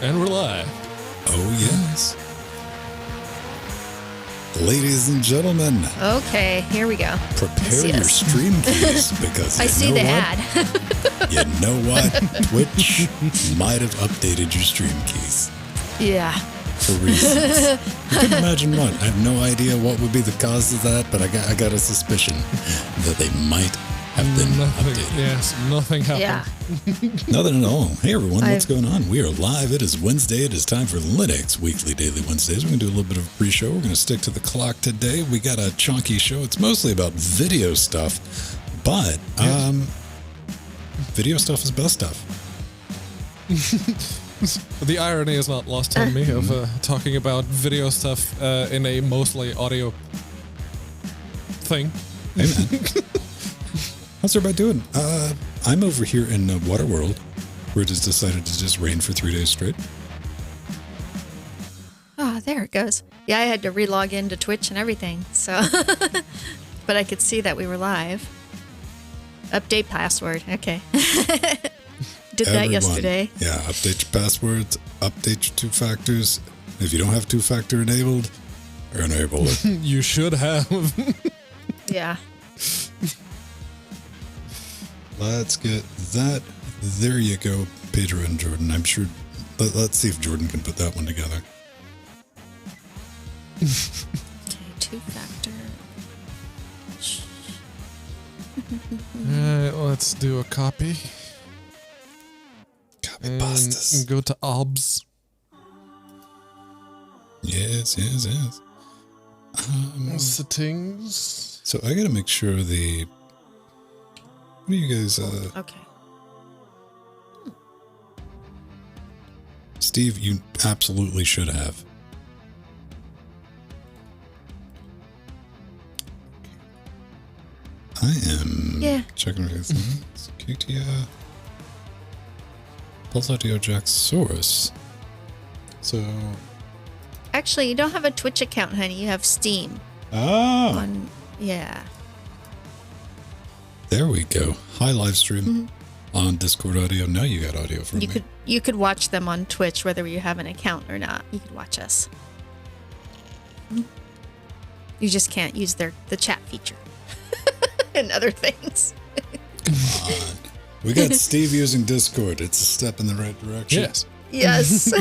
And we're live. Oh, yes. Ladies and gentlemen. Okay, here we go. Prepare your stream keys because I see the ad. You know what? Twitch might have updated your stream keys. Yeah. For reasons. I couldn't imagine what. I have no idea what would be the cause of that, but I got a suspicion that they might have been updated. Yes, nothing happened. Yeah. Nothing at all. Hey everyone, what's going on? We are live. It is Wednesday. It is time for Linux Weekly Daily Wednesdays. We're going to do a little bit of a pre-show. We're going to stick to the clock today. We got a chunky show. It's mostly about video stuff, but video stuff is best stuff. The irony is not lost on me of talking about video stuff in a mostly audio thing. Hey man. How's everybody doing? I'm over here in Waterworld, where it has decided to just rain for 3 days straight. Oh, there it goes. Yeah, I had to re-log into Twitch and everything, so. But I could see that we were live. Update password. Okay. Did that yesterday. Yeah, update your passwords, update your 2 factors. If you don't have 2-factor enabled, enable it. You should have. Yeah. Let's get that. There you go, Pedro and Jordan. I'm sure. Let's see if Jordan can put that one together. Okay, 2-factor. Let's do a copy. Copy pastas. And go to OBS. Yes. Settings. So I got to make sure the. What do you guys? Okay. Steve, you absolutely should have. I am checking this. KTI. Pulse Audio Jack Source. So. Actually, you don't have a Twitch account, honey. You have Steam. Oh. Yeah. There we go. Hi, live stream on Discord audio. Now you got audio from me. You could watch them on Twitch, whether you have an account or not. You could watch us. You just can't use the chat feature and other things. Come on. We got Steve using Discord. It's a step in the right direction. Yes. Yes.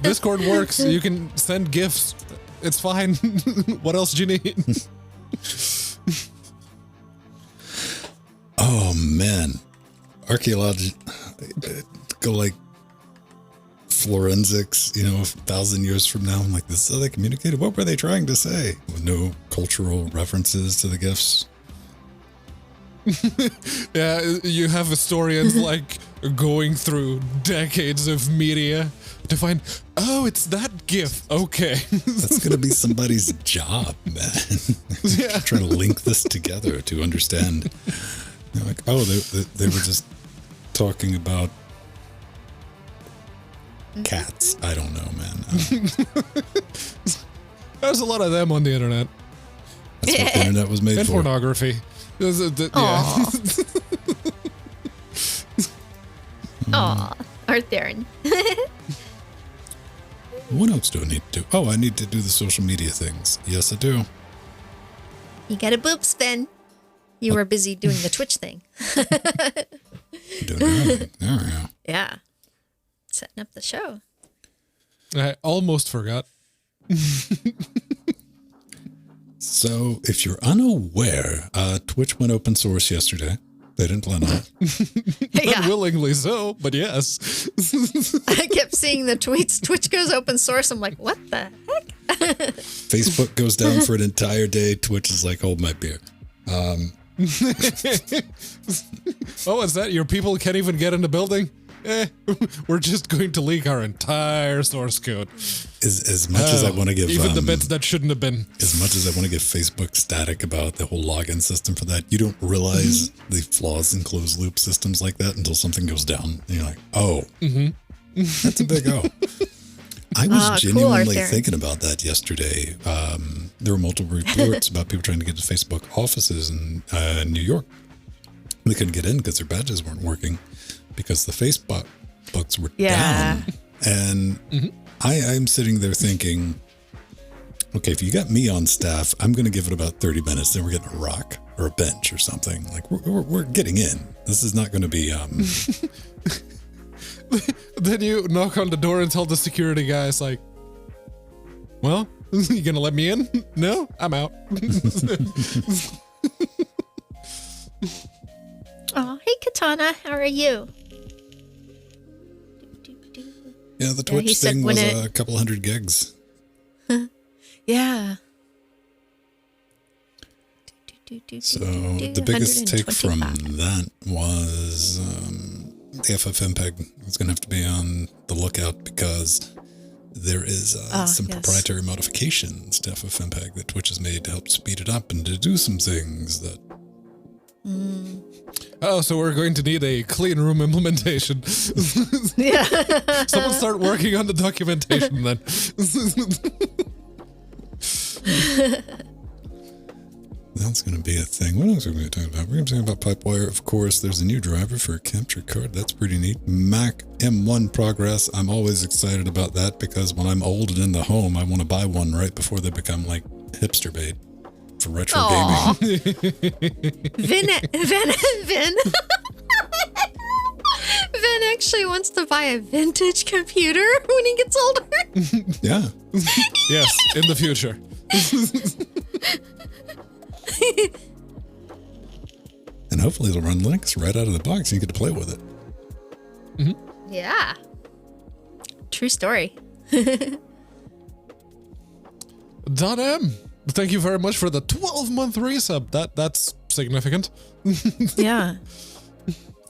Discord works. You can send GIFs. It's fine. What else do you need? Oh man, archaeology, go like forensics, 1,000 years from now. I'm like, this is how they communicated. What were they trying to say? With no cultural references to the gifts. Yeah, you have historians like going through decades of media to find, it's that GIF. Okay. That's going to be somebody's job, man. Yeah. Trying to link this together to understand. They're like, they were just talking about cats. I don't know, man. There's a lot of them on the internet. That's what the internet was made and for. Pornography. Aw, Art Theron. What else do I need to do? Oh, I need to do the social media things. Yes, I do. You got a boob spin. You were busy doing the Twitch thing. Doing everything. There we go. Yeah. Setting up the show. I almost forgot. So, if you're unaware, Twitch went open source yesterday. They didn't plan on it. Yeah. Unwillingly so, but yes. I kept seeing the tweets. Twitch goes open source. I'm like, what the heck? Facebook goes down for an entire day. Twitch is like, hold my beer. Oh, is that your people can't even get in the building? We're just going to leak our entire source code. As much as I want to give even the bits that shouldn't have been. As much as I want to give Facebook static about the whole login system for that, you don't realize the flaws in closed loop systems like that until something goes down. And you're like, that's a big O. I was genuinely thinking about that yesterday. There were multiple reports about people trying to get to Facebook offices in New York. They couldn't get in because their badges weren't working because the Facebook books were down. And I'm sitting there thinking, okay, if you got me on staff, I'm going to give it about 30 minutes. Then we're getting a rock or a bench or something. Like we're getting in. This is not going to be. Then you knock on the door and tell the security guys, like, well, you going to let me in? No, I'm out. Oh, hey, Katana. How are you? Yeah, the Twitch thing was a couple 100 gigs. Yeah. So the biggest take from that was the FFmpeg is going to have to be on the lookout because there is some proprietary modifications to FFmpeg that Twitch has made to help speed it up and to do some things that... Oh, so we're going to need a clean room implementation. Yeah. Someone start working on the documentation then. That's going to be a thing. What else are we going to talk about? We're going to talk about Pipewire. Of course, there's a new driver for a capture card. That's pretty neat. Mac M1 progress. I'm always excited about that because when I'm old and in the home, I want to buy one right before they become like hipster bait for retro gaming. Vin actually wants to buy a vintage computer when he gets older. Yeah. Yes, in the future. And hopefully it'll run Linux right out of the box and you get to play with it. Mm-hmm. Yeah. True story. Don M, thank you very much for the 12-month resub. That's significant. Yeah.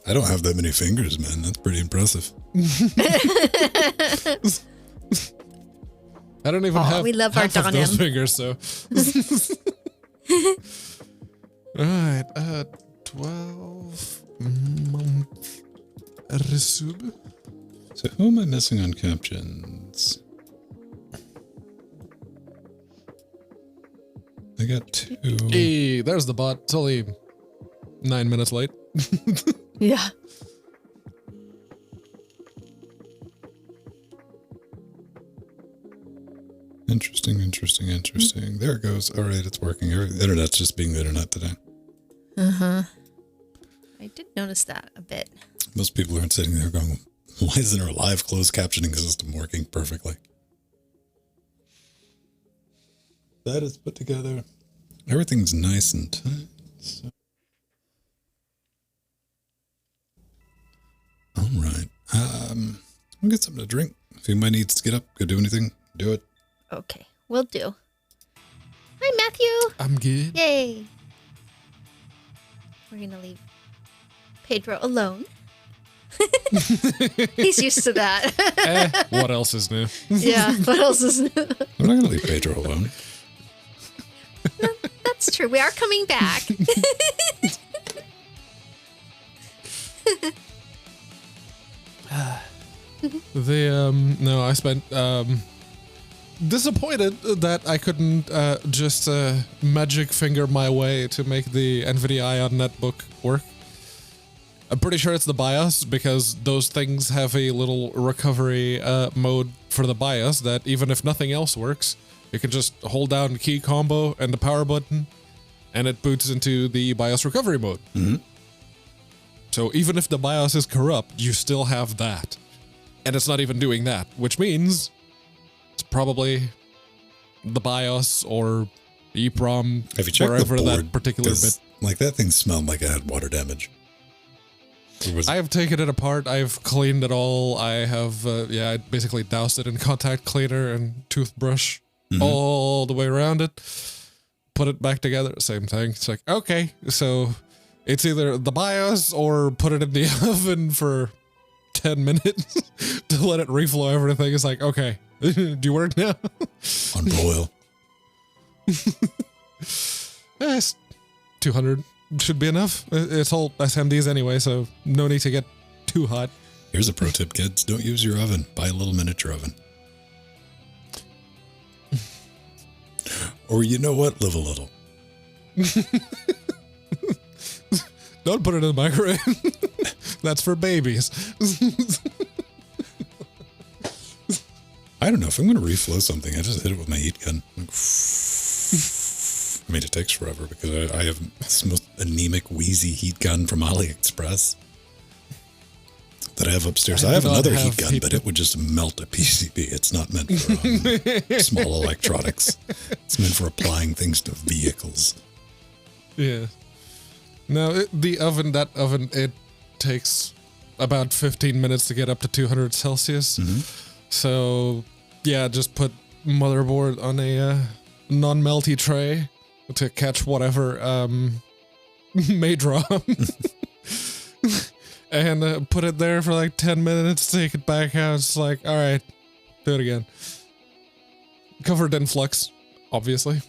I don't have that many fingers, man. That's pretty impressive. I don't even have we love half our of Don those M. fingers, so. All right, 12-month resub. So who am I missing on captions? I got 2. Hey, there's the bot. It's only 9 minutes late. Yeah. Interesting. There it goes. All right, it's working. The internet's just being the internet today. Uh-huh. I did notice that a bit. Most people aren't sitting there going, why isn't our live closed captioning system working perfectly? That is put together. Everything's nice and tight. So. All right. I'll get something to drink. If anybody needs to get up, go do anything, do it. Okay, will do. Hi, Matthew. I'm good. Yay. We're going to leave Pedro alone. He's used to that. What else is new? Yeah, what else is new? I'm not going to leave Pedro alone. No, that's true. We are coming back. No, I spent disappointed that I couldn't just magic finger my way to make the NVIDIA Ion netbook work. I'm pretty sure it's the BIOS because those things have a little recovery mode for the BIOS that even if nothing else works, you can just hold down key combo and the power button and it boots into the BIOS recovery mode. Mm-hmm. So even if the BIOS is corrupt, you still have that. And it's not even doing that, which means it's probably the BIOS or EEPROM, Have you checked wherever the board? that particular bit. Like that thing smelled like it had water damage. I have taken it apart. I've cleaned it all. I have, I basically doused it in contact cleaner and toothbrush all the way around it. Put it back together. Same thing. It's like, okay, so it's either the BIOS or put it in the oven for 10 minutes to let it reflow everything. It's like, okay, do you work now? On boil. It's 200 should be enough. It's all SMDs anyway, so no need to get too hot. Here's a pro tip, kids. Don't use your oven. Buy a little miniature oven. Or you know what? Live a little. Don't put it in the microwave. That's for babies. I don't know. If I'm going to reflow something, I just hit it with my heat gun. Like, I mean, it takes forever because I have this most anemic, wheezy heat gun from AliExpress that I have upstairs. I have another heat gun, but it would just melt a PCB. It's not meant for small electronics. It's meant for applying things to vehicles. Yeah. No, that oven, it takes about 15 minutes to get up to 200 Celsius. Mm-hmm. So, yeah, just put motherboard on a non-melty tray to catch whatever may drop. And put it there for like 10 minutes, take it back out. It's like, all right, do it again. Covered in flux, obviously.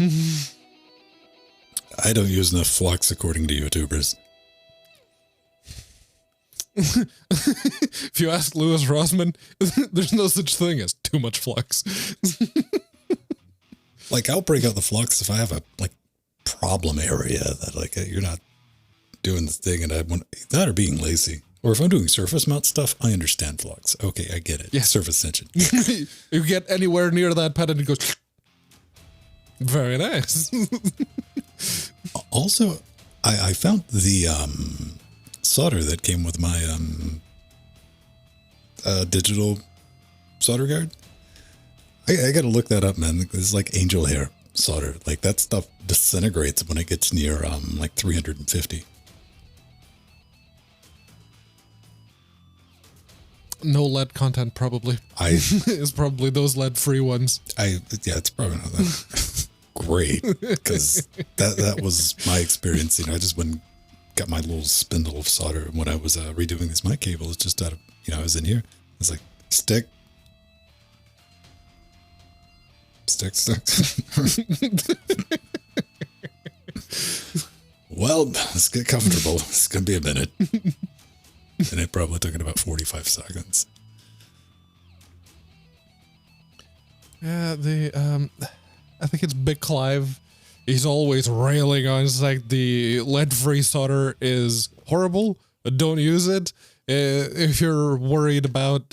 I don't use enough flux, according to YouTubers. If you ask Louis Rossman, there's no such thing as too much flux. Like, I'll break out the flux if I have a problem area that you're not doing the thing, and I want that or being lazy. Or if I'm doing surface mount stuff, I understand flux. Okay, I get it. Yeah. Surface tension. You get anywhere near that pad and it goes. Very nice. Also, I found the solder that came with my digital solder guard. I got to look that up, man. It's like angel hair solder. Like, that stuff disintegrates when it gets near 350. No lead content, probably. It's probably those lead-free ones. It's probably not that great, because that was my experience. I just went and got my little spindle of solder when I was redoing this mic cable. It's just out of, I was in here. I was like, stick. Well, let's get comfortable. It's going to be a minute. And it probably took it about 45 seconds. Yeah, I think it's Big Clive. He's always railing on. It's like the lead-free solder is horrible. Don't use it. If you're worried about,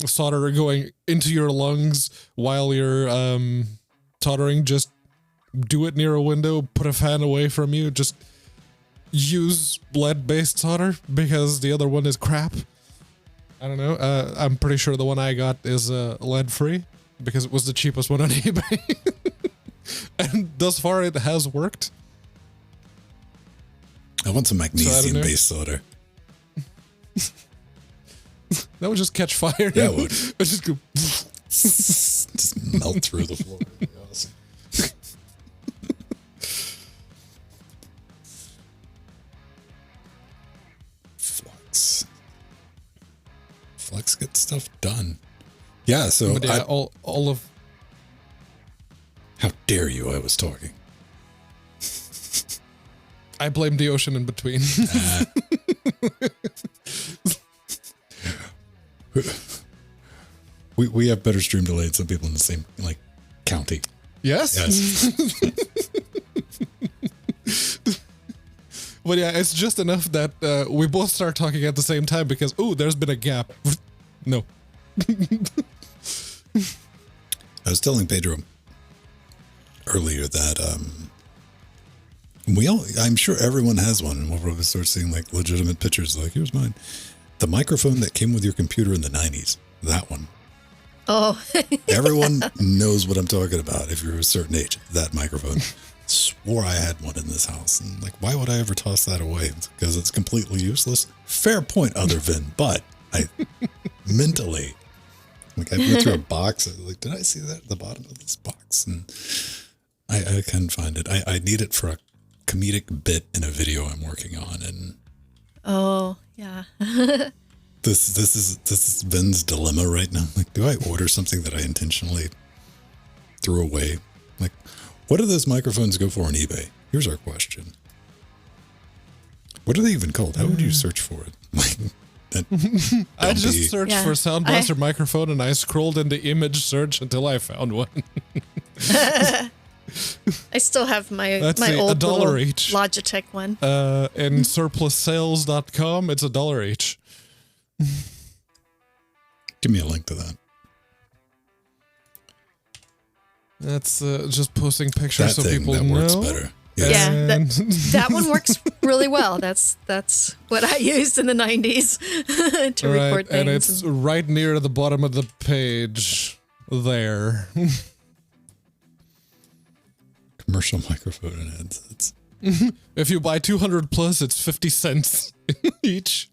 solder going into your lungs while you're soldering, just do it near a window. Put a fan away from you. Just use lead-based solder because the other one is crap. I don't know. I'm pretty sure the one I got is lead-free because it was the cheapest one on eBay. And thus far, it has worked. I want some magnesium-based solder. That would just catch fire. Yeah, it would. It just go... just melt through the floor. That'd be awesome. Flux gets stuff done. Yeah, so but yeah, all of... How dare you? I was talking. I blame the ocean in between. We have better stream delay than some people in the same county. Yes. But yeah, it's just enough that we both start talking at the same time because, there's been a gap. No. I was telling Pedro earlier that I'm sure everyone has one, and we'll probably start seeing legitimate pictures. Here's mine. The microphone that came with your computer in the 90s. That one. Oh. Everyone knows what I'm talking about if you're a certain age. That microphone. Swore I had one in this house. And why would I ever toss that away? Because it's completely useless. Fair point, other Vin. But I mentally, I went through a box. I was did I see that at the bottom of this box? And I couldn't find it. I need it for a comedic bit in a video I'm working on. And oh, yeah. This is Vin's dilemma right now. Do I order something that I intentionally threw away? What do those microphones go for on eBay? Here's our question. What are they even called? How would you search for it? I just searched for Sound Blaster microphone and I scrolled into image search until I found one. I still have my old $1 each. Logitech one. In surplussales.com, it's $1 each. Give me a link to that. That's just posting pictures That so thing people that know. works better. Yes. Yeah, And- that one works really well. That's what I used in the 90s to right, record things. and it's right near the bottom of the page there. Commercial microphone and headsets. If you buy 200 plus, it's 50 cents each.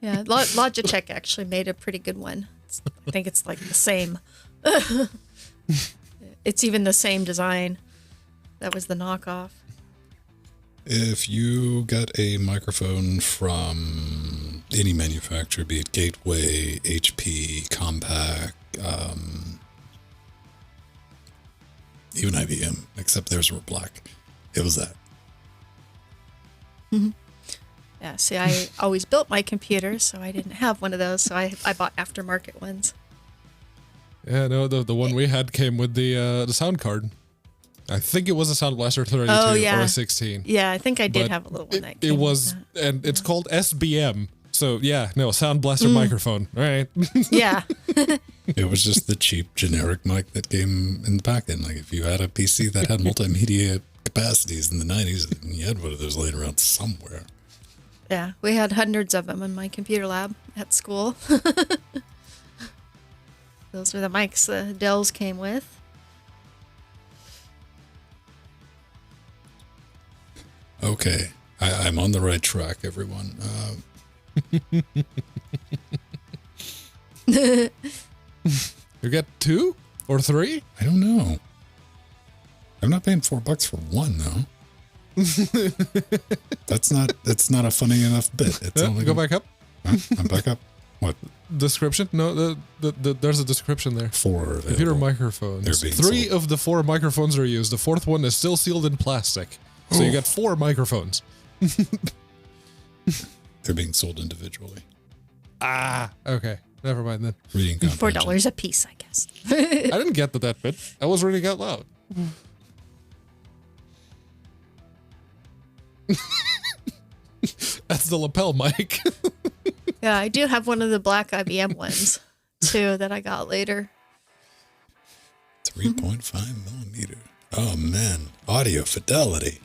Yeah, Logitech actually made a pretty good one. I think it's like the same. It's even the same design. That was the knockoff. If you got a microphone from any manufacturer, be it Gateway, HP, Compaq, even IBM, except theirs were black, it was that. Yeah, see, I always built my computer, so I didn't have one of those, so I bought aftermarket ones. Yeah, no, the one we had came with the sound card. I think it was a Sound Blaster 32 or a 16. Yeah, I think I did But have a little one that It came was, with that. and it's called SBM. So yeah, no, Sound Blaster microphone. All right. Yeah. It was just the cheap generic mic that came in the packet. Like if you had a PC that had multimedia capacities in the 90s, you had one of those laying around somewhere. Yeah, we had hundreds of them in my computer lab at school. Those were the mics the Dells came with. Okay, I'm on the right track, everyone. You get 2 or 3? I don't know. I'm not paying $4 for one though. That's not a funny enough bit. It's only Go back up. Huh? I'm back up. What? Description? No, there's a description there. 4 Computer available. microphones. They're being 3 sold. of the 4 microphones are used. The 4th one is still sealed in plastic. So you got 4 microphones. They're being sold individually. Ah, okay. Never mind then. Reading comprehension. $4 a piece, I guess. I didn't get to that bit. I was reading out loud. That's the lapel mic. Yeah, I do have one of the black IBM ones, too, that I got later. 3.5 millimeter. Oh man, audio fidelity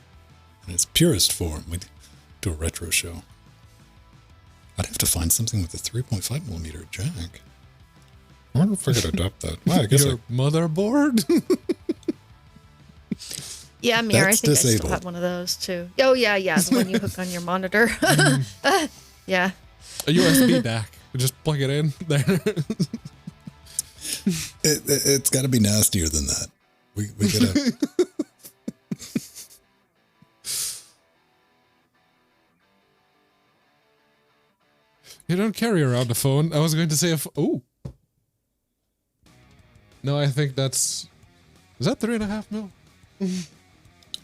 in its purest form. We do a retro show. I'd have to find something with a 3.5 millimeter jack. I wonder if I could adopt that. Well, I guess Your motherboard? Yeah, Mir, I That's think I still disabled. have one of those, too. Oh, yeah, the one you hook on your monitor. Yeah. A USB DAC. Just plug it in there. it's got to be nastier than that. We gotta. You don't carry around a phone. I was going to say oh. No, I think that's... Is that 3.5 mil?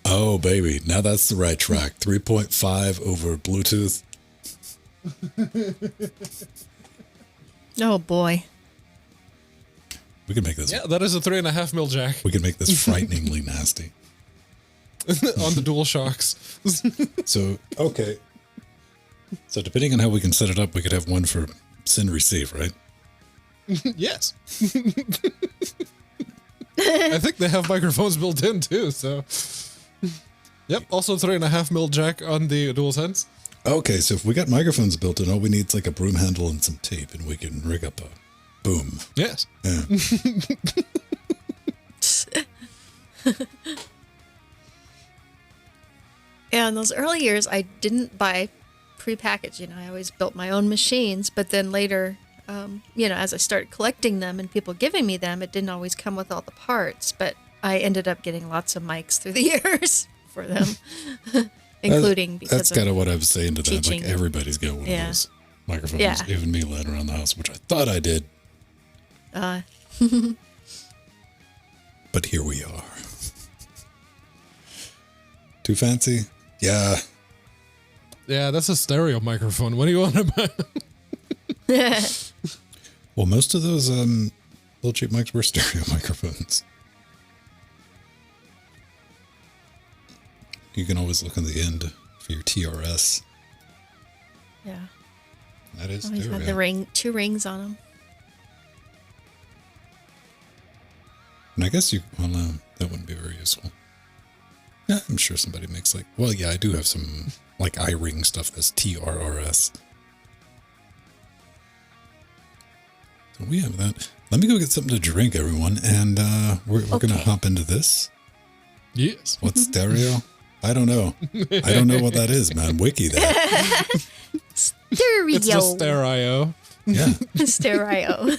Oh baby, now that's the right track. 3.5 over Bluetooth. Oh, boy. We can make this. Yeah, that is a 3.5 mil jack We can make this frighteningly nasty. on the dual shocks. So okay. So depending on how we can set it up, we could have one for send receive, right? Yes. I think they have microphones built in too, so. Yep, also 3.5 mil jack on the DualSense. Okay, so if we got microphones built in, all we need is like a broom handle and some tape, and we can rig up a boom. Yes. Yeah. Yeah, in those early years, I didn't buy prepackaged. You know, I always built my own machines. But then later, as I started collecting them and people giving me them, it didn't always come with all the parts. But I ended up getting lots of mics through the years for them, including because That's kind of what I was saying to them. teaching. Like everybody's got one of Yeah. those microphones, Yeah. even me laying around the house, which I thought I did. But here we are. Too fancy? Yeah. Yeah, that's a stereo microphone. What do you want about? Well, most of those little cheap mics were stereo microphones. You can always look on the end for your TRS. Yeah, That is always had stereo. the ring, 2 rings on them. And I guess well, no, that wouldn't be very useful. Yeah, I'm sure somebody makes well, yeah, I do have some iRing stuff that's TRRS. So we have that. Let me go get something to drink, everyone, and we're going to hop into this. Yes. What's stereo? I don't know. I don't know what that is, man. Wiki that. Stereo. It's just stereo. Yeah. Stereo.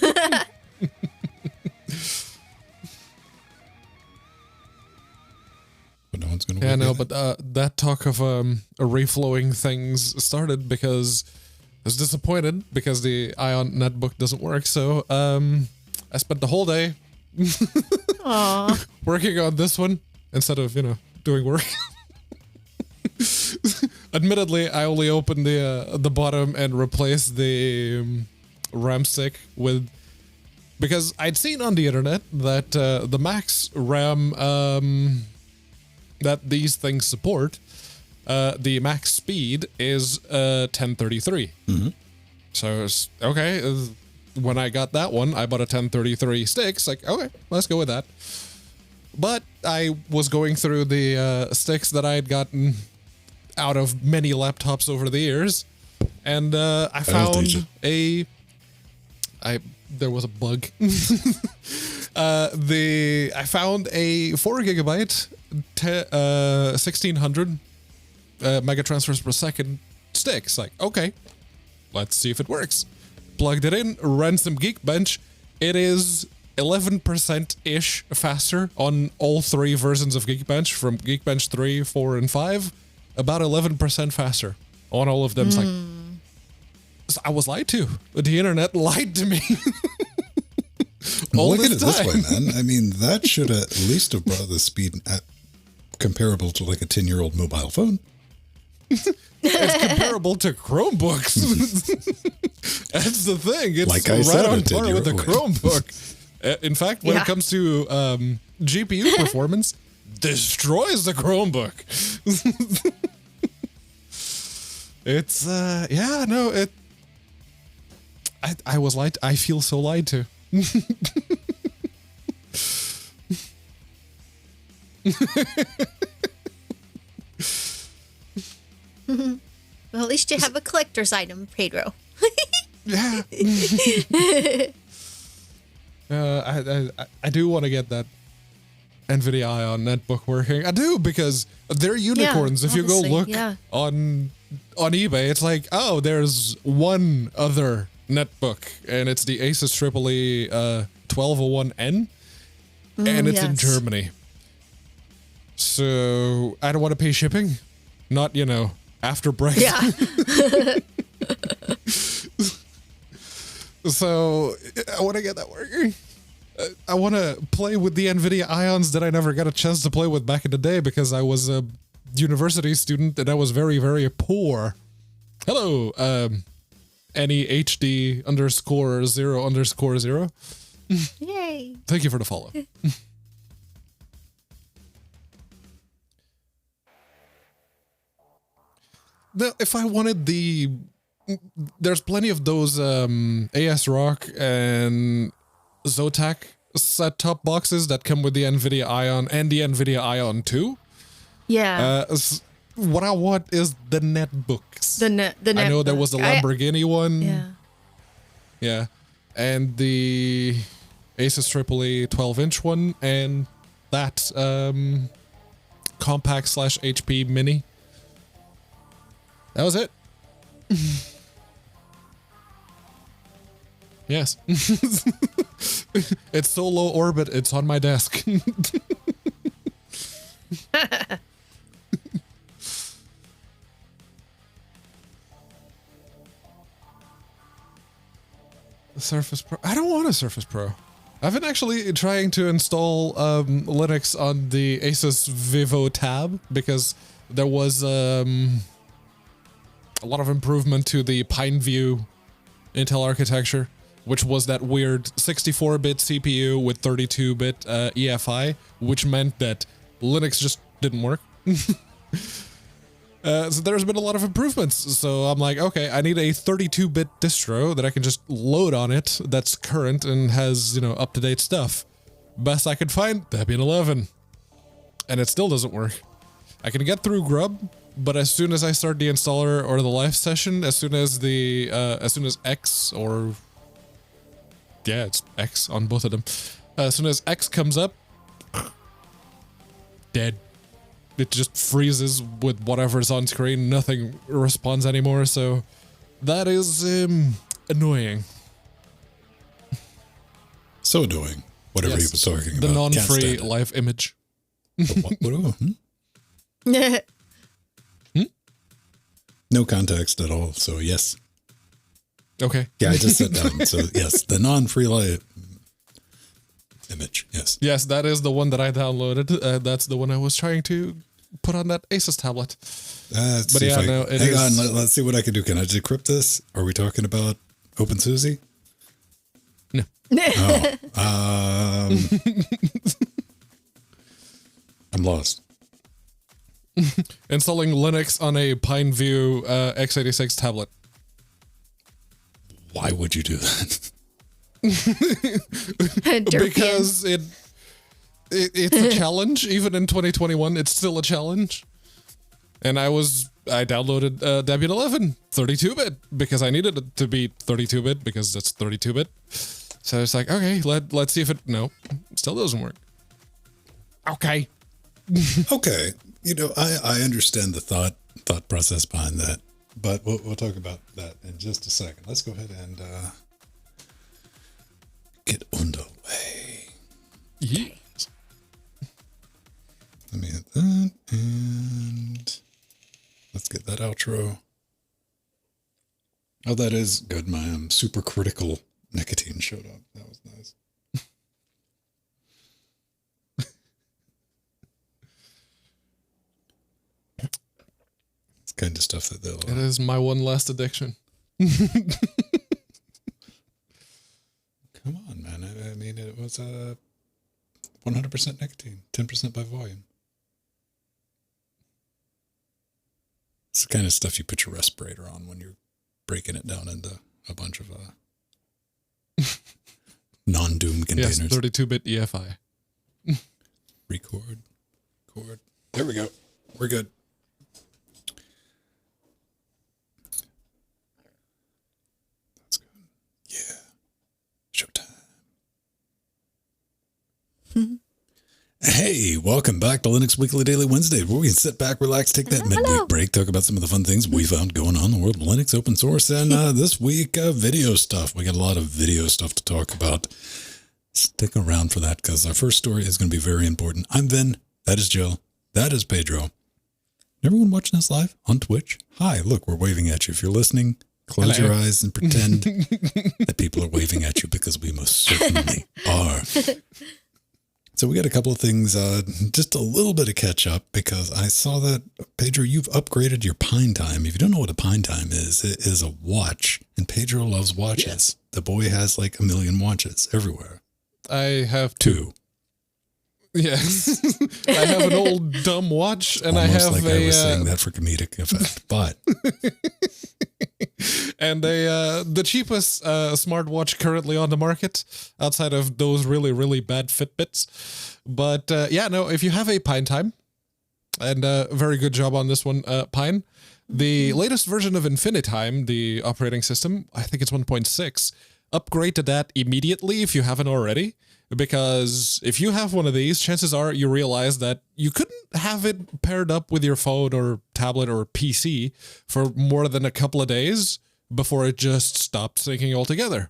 But no one's going to. Yeah, no, but that talk of reflowing things started because I was disappointed because the Ion netbook doesn't work. So I spent the whole day working on this one instead of doing work. Admittedly, I only opened the bottom and replaced the RAM stick because I'd seen on the internet that the max RAM that these things support, the max speed is 1033. Mm-hmm. So it's okay. When I got that one, I bought a 1033 stick. It's okay, let's go with that. But I was going through the sticks that I had gotten out of many laptops over the years, and I found there was a bug. I found a 4 gigabyte 1600 mega transfers per second stick. It's okay, let's see if it works. Plugged it in, ran some Geekbench. It is 11%-ish faster on all three versions of Geekbench, from Geekbench 3, 4, and 5. About 11% faster on all of them. It's I was lied to. The internet lied to me. Look at it this way, man. I mean, that should at least have brought the speed comparable to a 10-year-old mobile phone. It's comparable to Chromebooks. That's the thing. It's right on par with the Chromebook. In fact, when it comes to GPU performance, destroys the Chromebook. It's I was lied. I feel so lied to. Well, at least you have a collector's item, Pedro. Yeah. I do want to get that NVIDIA Ion netbook working. I do, because they're unicorns. If you go look on eBay, it's there's one other netbook, and it's the Asus EEE 1201N, and it's in Germany. So I don't want to pay shipping. Not, after Brexit. Yeah. So I want to get that working. I want to play with the NVIDIA Ions that I never got a chance to play with back in the day because I was a university student and I was very, very poor. Hello, NEHD_0_0. Yay. Thank you for the follow. Now, if I wanted there's plenty of those AS Rock and Zotac set-top boxes that come with the NVIDIA Ion and the NVIDIA Ion 2. Yeah. What I want is the netbooks. The net. I know there was a Lamborghini one. Yeah. Yeah. And the Asus EEE 12-inch one, and that compact / HP mini. That was it. Yes. It's so low orbit, it's on my desk. The Surface Pro. I don't want a Surface Pro. I've been actually trying to install Linux on the Asus Vivo tab because there was a lot of improvement to the Pineview Intel architecture, which was that weird 64-bit CPU with 32-bit EFI, which meant that Linux just didn't work. So there's been a lot of improvements. So I'm like, okay, I need a 32-bit distro that I can just load on it that's current and has, up-to-date stuff. Best I could find, Debian 11. And it still doesn't work. I can get through Grub, but as soon as I start the installer or the live session, as soon as X or... Yeah, it's X on both of them. As soon as X comes up, dead. It just freezes with whatever's on screen. Nothing responds anymore, so that is annoying. So annoying. Whatever he was talking about. The non-free live image. No context at all, so yes. Okay. Yeah, I just sat down. So yes, the non-free live image. Yes. Yes, that is the one that I downloaded. That's the one I was trying to put on that Asus tablet. But yeah, no, hang on. Let's see what I can do. Can I decrypt this? Are we talking about OpenSUSE? No. I'm lost. Installing Linux on a PineView x86 tablet. Why would you do that? Because it's a challenge. Even in 2021, it's still a challenge. And I downloaded Debian 11 32-bit because I needed it to be 32-bit because that's 32-bit. So it's like, okay, let's see if it... No, it still doesn't work. Okay. Okay. You know, I understand the thought process behind that, but we'll talk about that in just a second. Let's go ahead and get underway. Yes. Let me hit that, and let's get that outro. Oh, that is good. My supercritical nicotine showed up. That was nice. It's kind of stuff that they'll... It is my one last addiction. Come on, man. I mean, it was 100% nicotine, 10% by volume. It's the kind of stuff you put your respirator on when you're breaking it down into a bunch of non-doom containers. Yes, 32-bit EFI. Record. There we go. We're good. That's good. Yeah. Showtime. Hey, welcome back to Linux Weekly Daily Wednesday, where we can sit back, relax, take that midweek break, talk about some of the fun things we found going on in the world of Linux, open source, and this week, video stuff. We got a lot of video stuff to talk about. Stick around for that, because our first story is going to be very important. I'm Vin. That is Jill. That is Pedro. Everyone watching us live on Twitch? Hi, look, we're waving at you. If you're listening, close your eyes and pretend that people are waving at you, because we most certainly are. So we got a couple of things, just a little bit of catch up, because I saw that, Pedro, you've upgraded your Pine Time. If you don't know what a Pine Time is, it is a watch, and Pedro loves watches. Yes. The boy has like a million watches everywhere. I have two. Yes. I have an old dumb watch, and almost I have like I was saying that for comedic effect, but... And the cheapest smartwatch currently on the market, outside of those really, really bad Fitbits. But if you have a Pine Time, and very good job on this one, Pine. The latest version of Infinitime, the operating system, I think it's 1.6, upgrade to that immediately if you haven't already. Because if you have one of these, chances are you realize that you couldn't have it paired up with your phone or tablet or PC for more than a couple of days before it just stopped syncing altogether.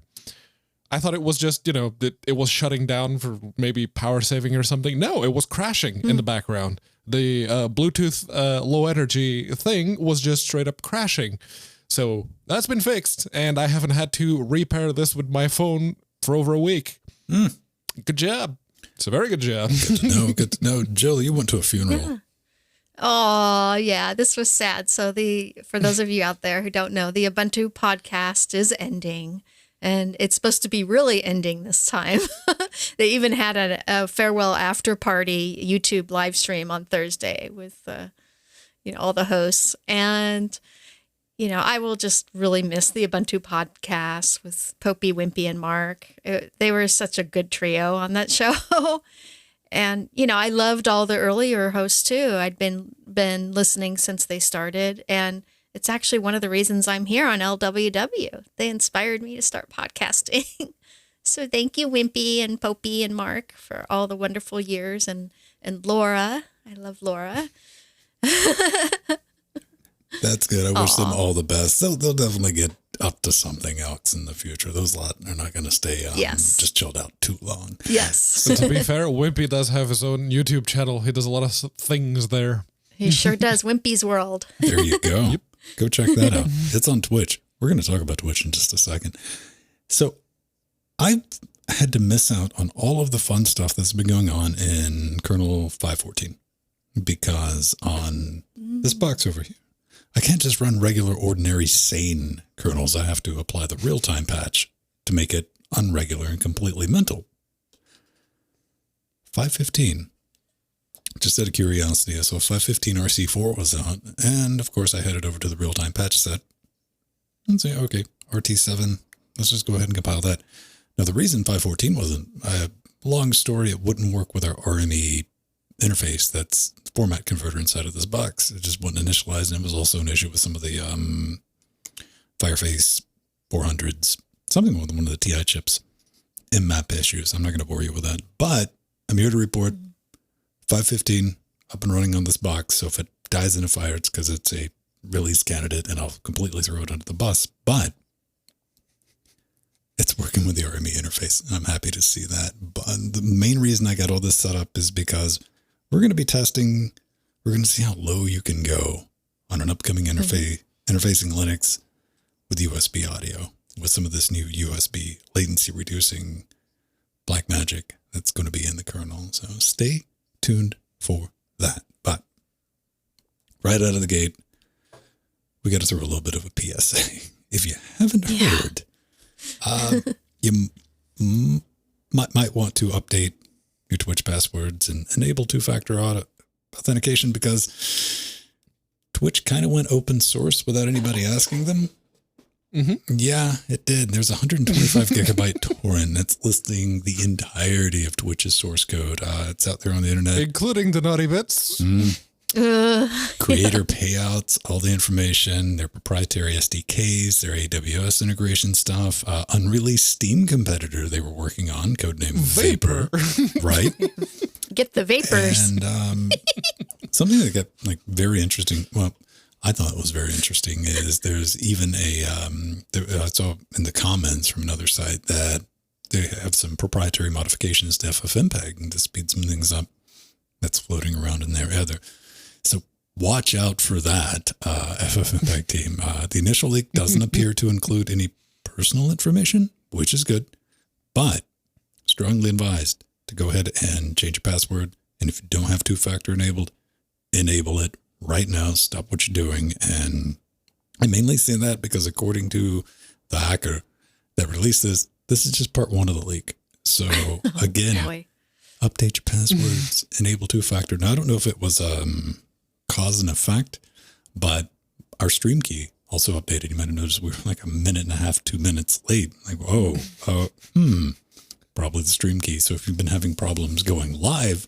I thought it was just, that it was shutting down for maybe power saving or something. No, it was crashing in the background. The Bluetooth low energy thing was just straight up crashing. So that's been fixed, and I haven't had to repair this with my phone for over a week. Good job. It's a very good job. Good to know. Jill, you went to a funeral. Yeah. Oh, yeah, this was sad. So for those of you out there who don't know, the Ubuntu podcast is ending, and it's supposed to be really ending this time. They even had a farewell after party YouTube live stream on Thursday with all the hosts. And I will just really miss the Ubuntu podcast with Popey, Wimpy, and Mark. They were such a good trio on that show. And, I loved all the earlier hosts too. I'd been listening since they started. And it's actually one of the reasons I'm here on LWW. They inspired me to start podcasting. So thank you, Wimpy and Popey and Mark, for all the wonderful years. And Laura. I love Laura. That's good. I wish them all the best. They'll definitely get up to something else in the future. Those lot are not going to stay just chilled out too long. Yes. So to be fair, Wimpy does have his own YouTube channel. He does a lot of things there. He sure does. Wimpy's World. There you go. Yep. Go check that out. It's on Twitch. We're going to talk about Twitch in just a second. So I had to miss out on all of the fun stuff that's been going on in kernel 5.14 because on this box over here, I can't just run regular, ordinary, sane kernels. I have to apply the real-time patch to make it unregular and completely mental. 5.15, just out of curiosity, I saw 5.15 RC4 was out, and of course I headed over to the real-time patch set and say, okay, RT7, let's just go ahead and compile that. Now, the reason 5.14 wasn't, long story, it wouldn't work with our RME interface. That's the format converter inside of this box. It just wasn't initialized, and it was also an issue with some of the Fireface 400s, something with one of the TI chips, IMMAP issues. I'm not going to bore you with that, but I'm here to report 5.15 up and running on this box. So if it dies in a fire, it's because it's a release candidate, and I'll completely throw it under the bus. But it's working with the RME interface, and I'm happy to see that. But the main reason I got all this set up is because we're going to be testing, we're going to see how low you can go on an upcoming interfacing Linux with USB audio, with some of this new USB latency reducing black magic that's going to be in the kernel. So stay tuned for that. But right out of the gate, we got to throw a little bit of a PSA. If you haven't heard, you might want to update your Twitch passwords and enable two-factor authentication, because Twitch kind of went open source without anybody asking them. Mm-hmm. Yeah, it did. There's a 125 gigabyte torrent that's listing the entirety of Twitch's source code. It's out there on the internet, including the naughty bits. Creator payouts, all the information, their proprietary SDKs, their AWS integration stuff, unreleased Steam competitor they were working on, codename Vapor, right? Get the vapors. And something that got very interesting. Well, I thought it was very interesting is there's even I saw in the comments from another site that they have some proprietary modifications to FFmpeg to speed some things up that's floating around in there. So watch out for that, FFmpeg team. The initial leak doesn't appear to include any personal information, which is good, but strongly advised to go ahead and change your password. And if you don't have two-factor enabled, enable it right now. Stop what you're doing. And I mainly say that because according to the hacker that released this is just part one of the leak. So again, update your passwords, enable two-factor. Now, I don't know if it was cause and effect, but our stream key also updated. You might have noticed we were like a minute and a half, 2 minutes late. Like, whoa, probably the stream key. So if you've been having problems going live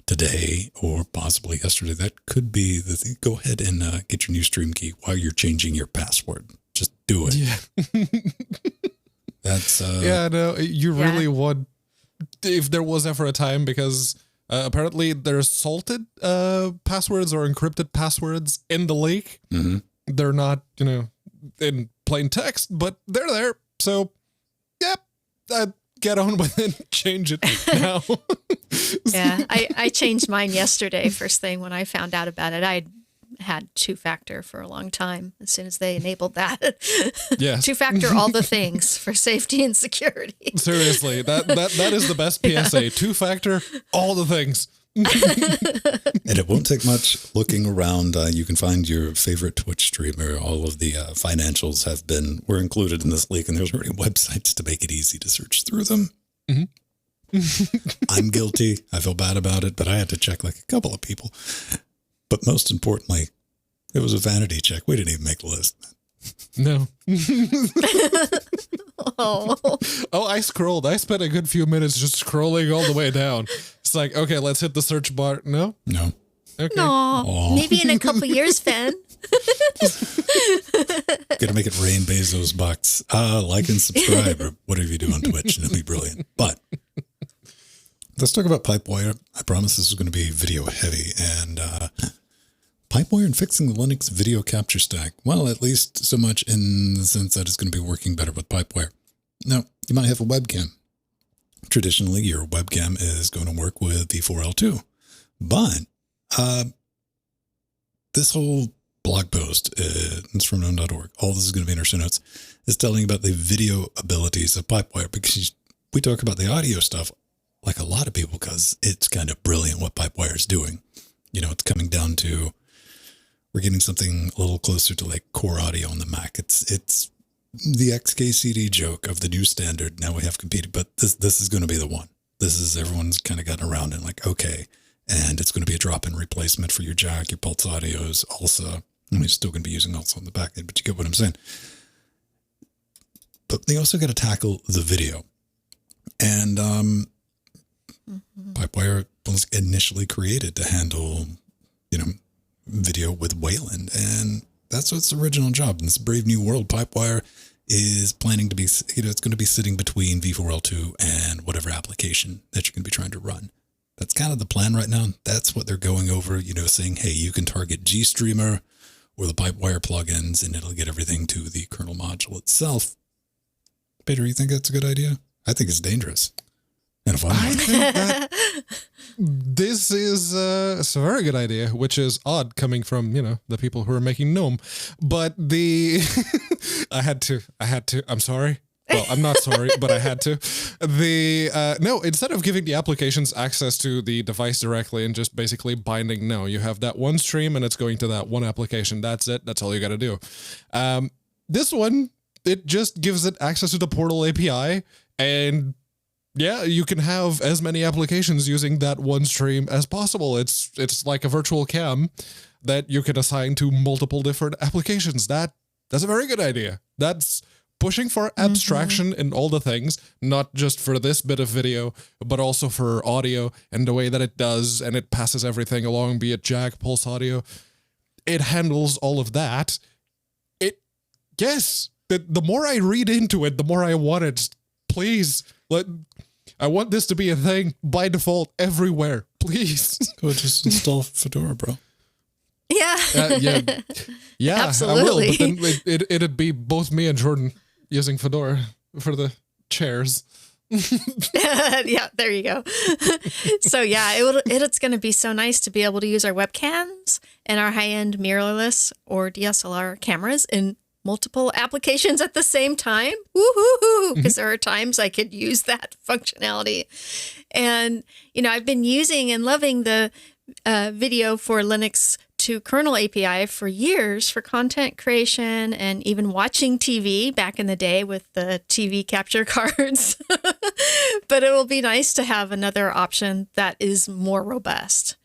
today or possibly yesterday, that could be the thing. Go ahead and get your new stream key while you're changing your password. Just do it. Yeah. That's you really would, if there was ever a time, because apparently there's salted passwords or encrypted passwords in the leak. Mm-hmm. They're not, in plain text, but they're there. So, get on with it. Change it now. Yeah, I changed mine yesterday. First thing when I found out about it, I had two-factor for a long time. As soon as they enabled that, yes. Two-factor all the things for safety and security. Seriously, that is the best PSA. Yeah. Two-factor all the things. And it won't take much looking around. You can find your favorite Twitch streamer. All of the financials were included in this leak, and there's already websites to make it easy to search through them. Mm-hmm. I'm guilty. I feel bad about it, but I had to check a couple of people. But most importantly, It was a vanity check. We didn't even make the list. No. Oh. I scrolled. I spent a good few minutes just scrolling all the way down. It's like, okay, let's hit the search bar. No? No. Okay. No. Maybe in a couple years, Finn. Gonna make it rain Bezos bucks. Like and subscribe or whatever you do on Twitch, and it'll be brilliant. But let's talk about Pipewire. I promise this is going to be video heavy. And Pipewire and fixing the Linux video capture stack. Well, at least so much in the sense that it's going to be working better with Pipewire. Now, you might have a webcam. Traditionally, your webcam is going to work with V4L2. But this whole blog post, it's from gnome.org, all this is going to be in our show notes, is telling about the video abilities of Pipewire, because we talk about the audio stuff like a lot of people because it's kind of brilliant what Pipewire is doing. You know, it's coming down to, we're getting something a little closer to like core audio on the Mac. It's the XKCD joke of the new standard. Now we have competed, but this is going to be the one. This is, everyone's kind of gotten around and like, okay, and it's going to be a drop-in replacement for your jack, your Pulse Audios, also. I mean, you're still going to be using also on the back end, but you get what I'm saying. But they also got to tackle the video. And Pipewire was initially created to handle, you know, video with Wayland. And that's its original job. In this brave new world, Pipewire is planning to be, you know, it's going to be sitting between V4L2 and whatever application that you're going to be trying to run. That's kind of the plan right now. That's what they're going over, you know, saying, hey, you can target GStreamer or the Pipewire plugins, and it'll get everything to the kernel module itself. Peter, you think that's a good idea? I think it's dangerous. And if I think that this is it's a very good idea, which is odd coming from, you know, the people who are making GNOME. But the I had to. I'm sorry. Well, I'm not sorry, but I had to. No, instead of giving the applications access to the device directly and just basically binding, no, you have that one stream and it's going to that one application. That's it. That's all you got to do. This one, it just gives it access to the Portal API, and yeah, you can have as many applications using that one stream as possible. It's like a virtual cam that you can assign to multiple different applications. That's a very good idea. That's pushing for abstraction in all the things, not just for this bit of video, but also for audio and the way that it does, and it passes everything along, be it jack, Pulse Audio. It handles all of that. The more I read into it, the more I want it. Please, I want this to be a thing by default everywhere. Please. Go just install Fedora, bro. Yeah. Yeah, absolutely. I will, but then it'd be both me and Jordan using Fedora for the chairs. Yeah, there you go. So yeah, it's going to be so nice to be able to use our webcams and our high-end mirrorless or DSLR cameras in multiple applications at the same time. Woohoo! Because there are times I could use that functionality. And, you know, I've been using and loving the video for Linux to kernel API for years for content creation and even watching TV back in the day with the TV capture cards. But it will be nice to have another option that is more robust.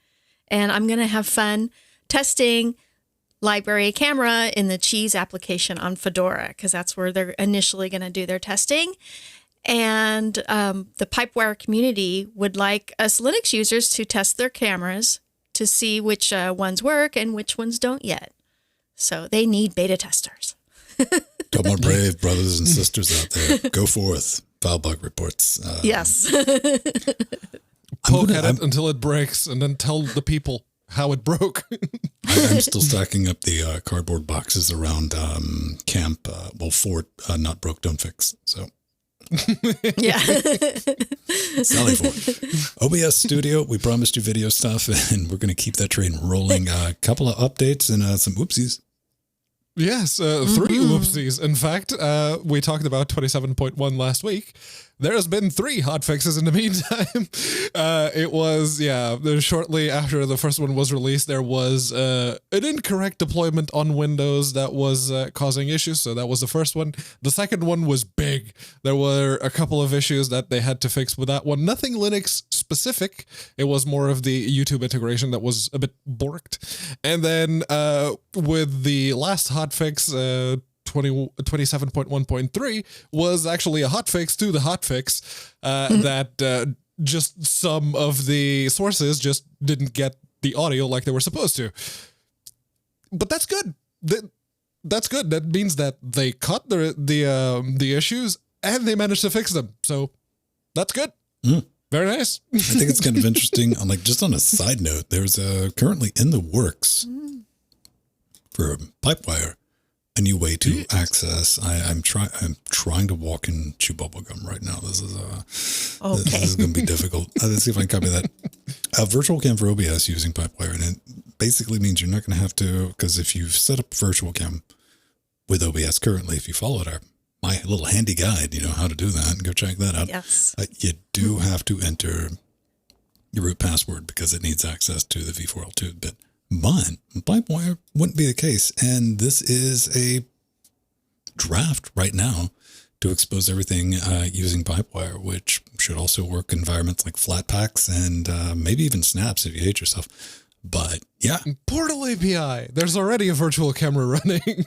And I'm going to have fun testing library camera in the Cheese application on Fedora, because that's where they're initially going to do their testing. And the Pipewire community would like us Linux users to test their cameras to see which ones work and which ones don't yet. So they need beta testers. Come on, brave brothers and sisters out there. Go forth. File bug reports. Yes. Poke at it until it breaks and then tell the people how it broke. I'm still stacking up the cardboard boxes around camp. Fort, not broke, don't fix. So. Yeah. Sally Ford. OBS Studio, we promised you video stuff, and we're going to keep that train rolling. A couple of updates and some oopsies. Yes, 3 whoopsies. In fact, we talked about 27.1 last week. There's been 3 hotfixes in the meantime. It was, shortly after the first one was released, there was an incorrect deployment on Windows that was causing issues. So that was the first one. The second one was big. There were a couple of issues that they had to fix with that one. Nothing Linux specific. specific. It was more of the YouTube integration that was a bit borked. And then with the last hotfix, 27.1.3 was actually a hotfix to the hotfix that just some of the sources just didn't get the audio like they were supposed to. But that's good. That's good. That means that they caught the issues and they managed to fix them. So that's good. Very nice. I think it's kind of interesting. Just on a side note, there's currently in the works for Pipewire a new way to access. I'm trying to walk and chew bubblegum right now. This is this is going to be difficult. Let's see if I can copy that. A virtual cam for OBS using Pipewire, and it basically means you're not going to have to, because if you've set up virtual cam with OBS currently, if you followed my little handy guide, you know how to do that, and go check that out. Yes. You do have to enter your root password because it needs access to the v4L2 bit. But Pipewire wouldn't be the case. And this is a draft right now to expose everything using Pipewire, which should also work in environments like Flatpaks and maybe even Snaps if you hate yourself. But yeah. Portal API. There's already a virtual camera running.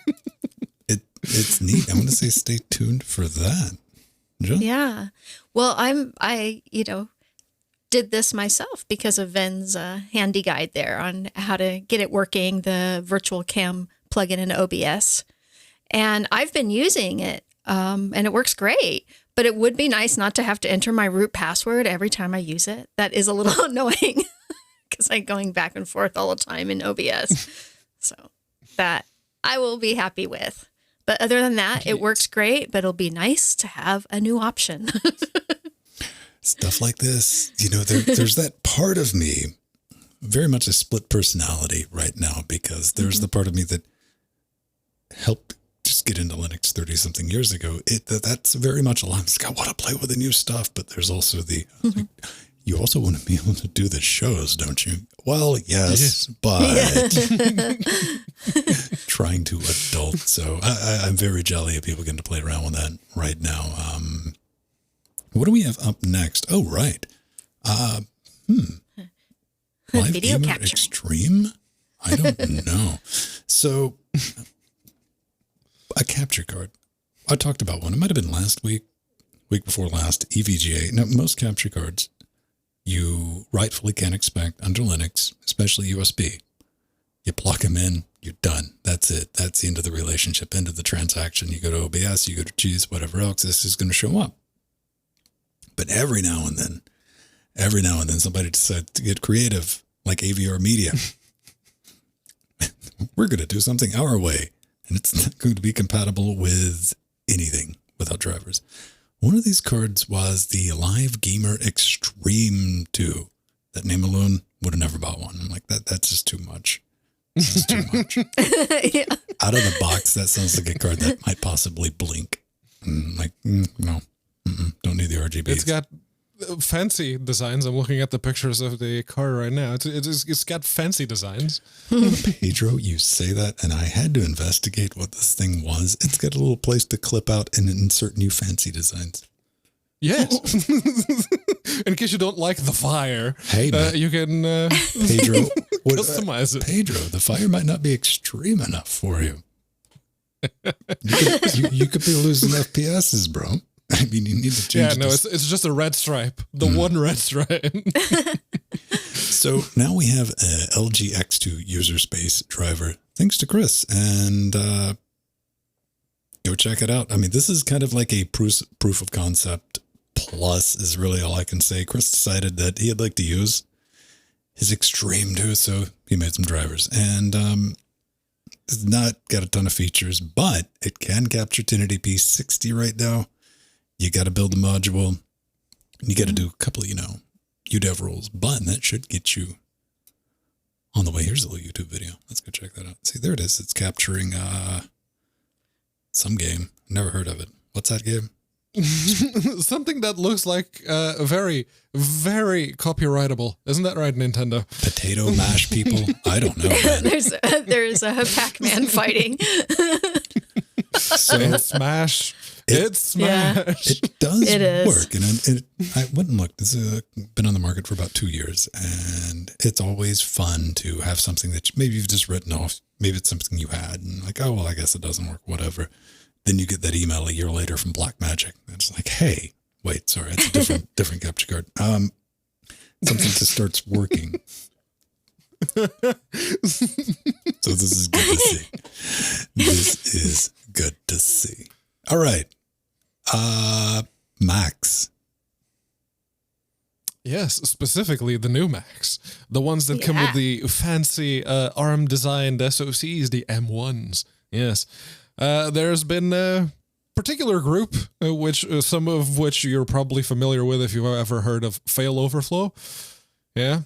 It's neat. I'm going to say stay tuned for that. Jill? Yeah. Well, I did this myself because of Ven's handy guide there on how to get it working, the virtual cam plugin in OBS. And I've been using it, and it works great. But it would be nice not to have to enter my root password every time I use it. That is a little annoying because I'm going back and forth all the time in OBS. So that I will be happy with. But other than that, it works great, but it'll be nice to have a new option. Stuff like this, there's that part of me, very much a split personality right now, because there's the part of me that helped just get into Linux 30-something years ago. That's very much alive. It's got, I want to play with the new stuff, but there's also you also want to be able to do the shows, don't you? Well, yes, but trying to adult. So I'm very jelly of people getting to play around with that right now. What do we have up next? Oh, right. Live Video Gamer capture. Extreme? I don't know. So a capture card. I talked about one. It might have been last week before last, EVGA. Now, most capture cards you rightfully can expect under Linux, especially USB. You plug them in, you're done. That's it. That's the end of the relationship, end of the transaction. You go to OBS, you go to Cheese, whatever else, this is going to show up. But every now and then somebody decides to get creative, like AVR Media. We're going to do something our way, and it's not going to be compatible with anything without drivers. One of these cards was the Live Gamer Extreme 2. That name alone would have never bought one. I'm like, that's just too much. This is too much. Yeah. Out of the box, that sounds like a card that might possibly blink. No. Don't need the RGBs. It's got fancy designs. I'm looking at the pictures of the car right now. It's got fancy designs. Pedro, you say that, and I had to investigate what this thing was. It's got a little place to clip out and insert new fancy designs. Yes. In case you don't like the fire, hey, you can Pedro customize it. Pedro, the fire might not be extreme enough for you. You could be losing FPSs, bro. I mean, you need to change. Yeah, no, it's just a red stripe. The one red stripe. So now we have a LG X2 user space driver, thanks to Chris, and go check it out. I mean, this is kind of like a proof of concept plus is really all I can say. Chris decided that he'd like to use his Extreme 2, so he made some drivers. And it's not got a ton of features, but it can capture 1080p 60 right now. You got to build the module. You got to do a couple of, UDEV rules, but that should get you on the way. Here's a little YouTube video. Let's go check that out. See, there it is. It's capturing some game. Never heard of it. What's that game? Something that looks like very, very copyrightable. Isn't that right, Nintendo? Potato mash people? I don't know, man. There's a Pac-Man fighting. So Smash. It's smashed. It does It is. work. And I went and looked. This has been on the market for about 2 years. And it's always fun to have something that maybe you've just written off. Maybe it's something you had. And like, oh, well, I guess it doesn't work, whatever. Then you get that email a year later from Blackmagic. And it's like, hey, wait, sorry, it's a different capture card. Something just starts working. So this is good to see. This is good to see. All right. Macs. Yes, specifically the new Macs. The ones that come with the fancy ARM-designed SoCs, the M1s. Yes. There's been a particular group, some of which you're probably familiar with if you've ever heard of Fail Overflow. Yeah.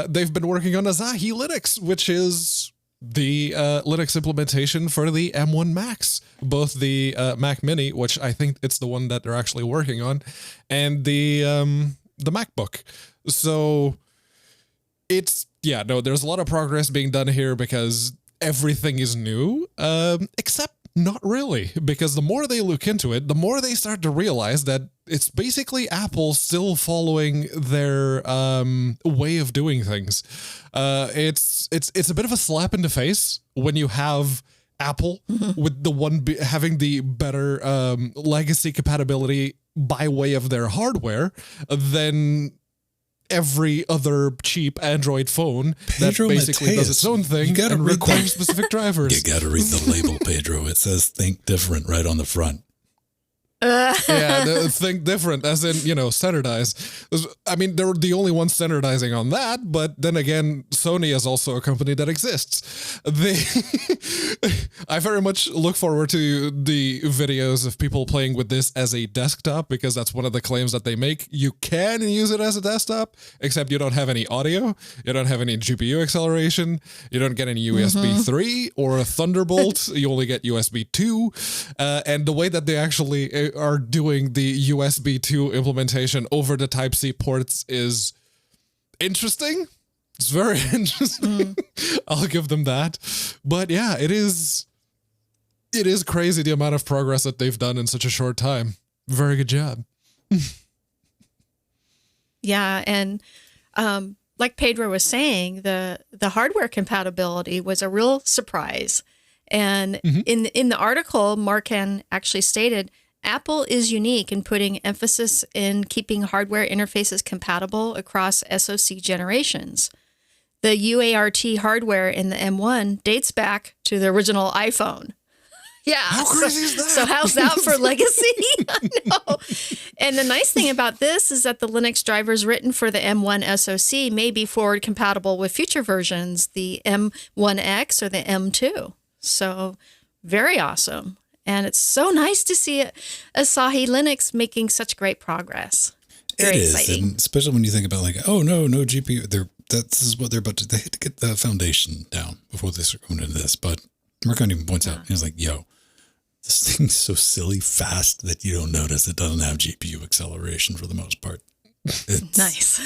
They've been working on Asahi Linux, which is the Linux implementation for the M1 Macs, both the Mac Mini, which I think it's the one that they're actually working on, and the MacBook. So there's a lot of progress being done here because everything is new, except not really, because the more they look into it, the more they start to realize that it's basically Apple still following their way of doing things. It's a bit of a slap in the face when you have Apple with the one having the better legacy compatibility by way of their hardware than every other cheap Android phone Pedro that basically Mateus, does its own thing and requires specific drivers. You got to read the label, Pedro. It says "Think Different" right on the front. Think different, as in, standardize. I mean, they're the only ones standardizing on that, but then again, Sony is also a company that exists. I very much look forward to the videos of people playing with this as a desktop, because that's one of the claims that they make. You can use it as a desktop, except you don't have any audio, you don't have any GPU acceleration, you don't get any USB 3 or a Thunderbolt, you only get USB 2, and the way that they actually are doing the USB 2 implementation over the Type-C ports is interesting. It's very interesting. I'll give them that. But yeah, it is crazy the amount of progress that they've done in such a short time. Very good job. Yeah, and like Pedro was saying, the hardware compatibility was a real surprise. And in the article, Marcan actually stated, Apple is unique in putting emphasis in keeping hardware interfaces compatible across SoC generations. The UART hardware in the M1 dates back to the original iPhone. Yeah. How crazy is that? So how's that for legacy? I know. And the nice thing about this is that the Linux drivers written for the M1 SoC may be forward compatible with future versions, the M1X or the M2. So very awesome. And it's so nice to see Asahi Linux making such great progress. Very exciting. And especially when you think about like, oh no GPU. This is what they're about to. They had to get the foundation down before they start going into this. But Marcon even points out, he's like, "Yo, this thing's so silly fast that you don't notice it doesn't have GPU acceleration for the most part." It's nice.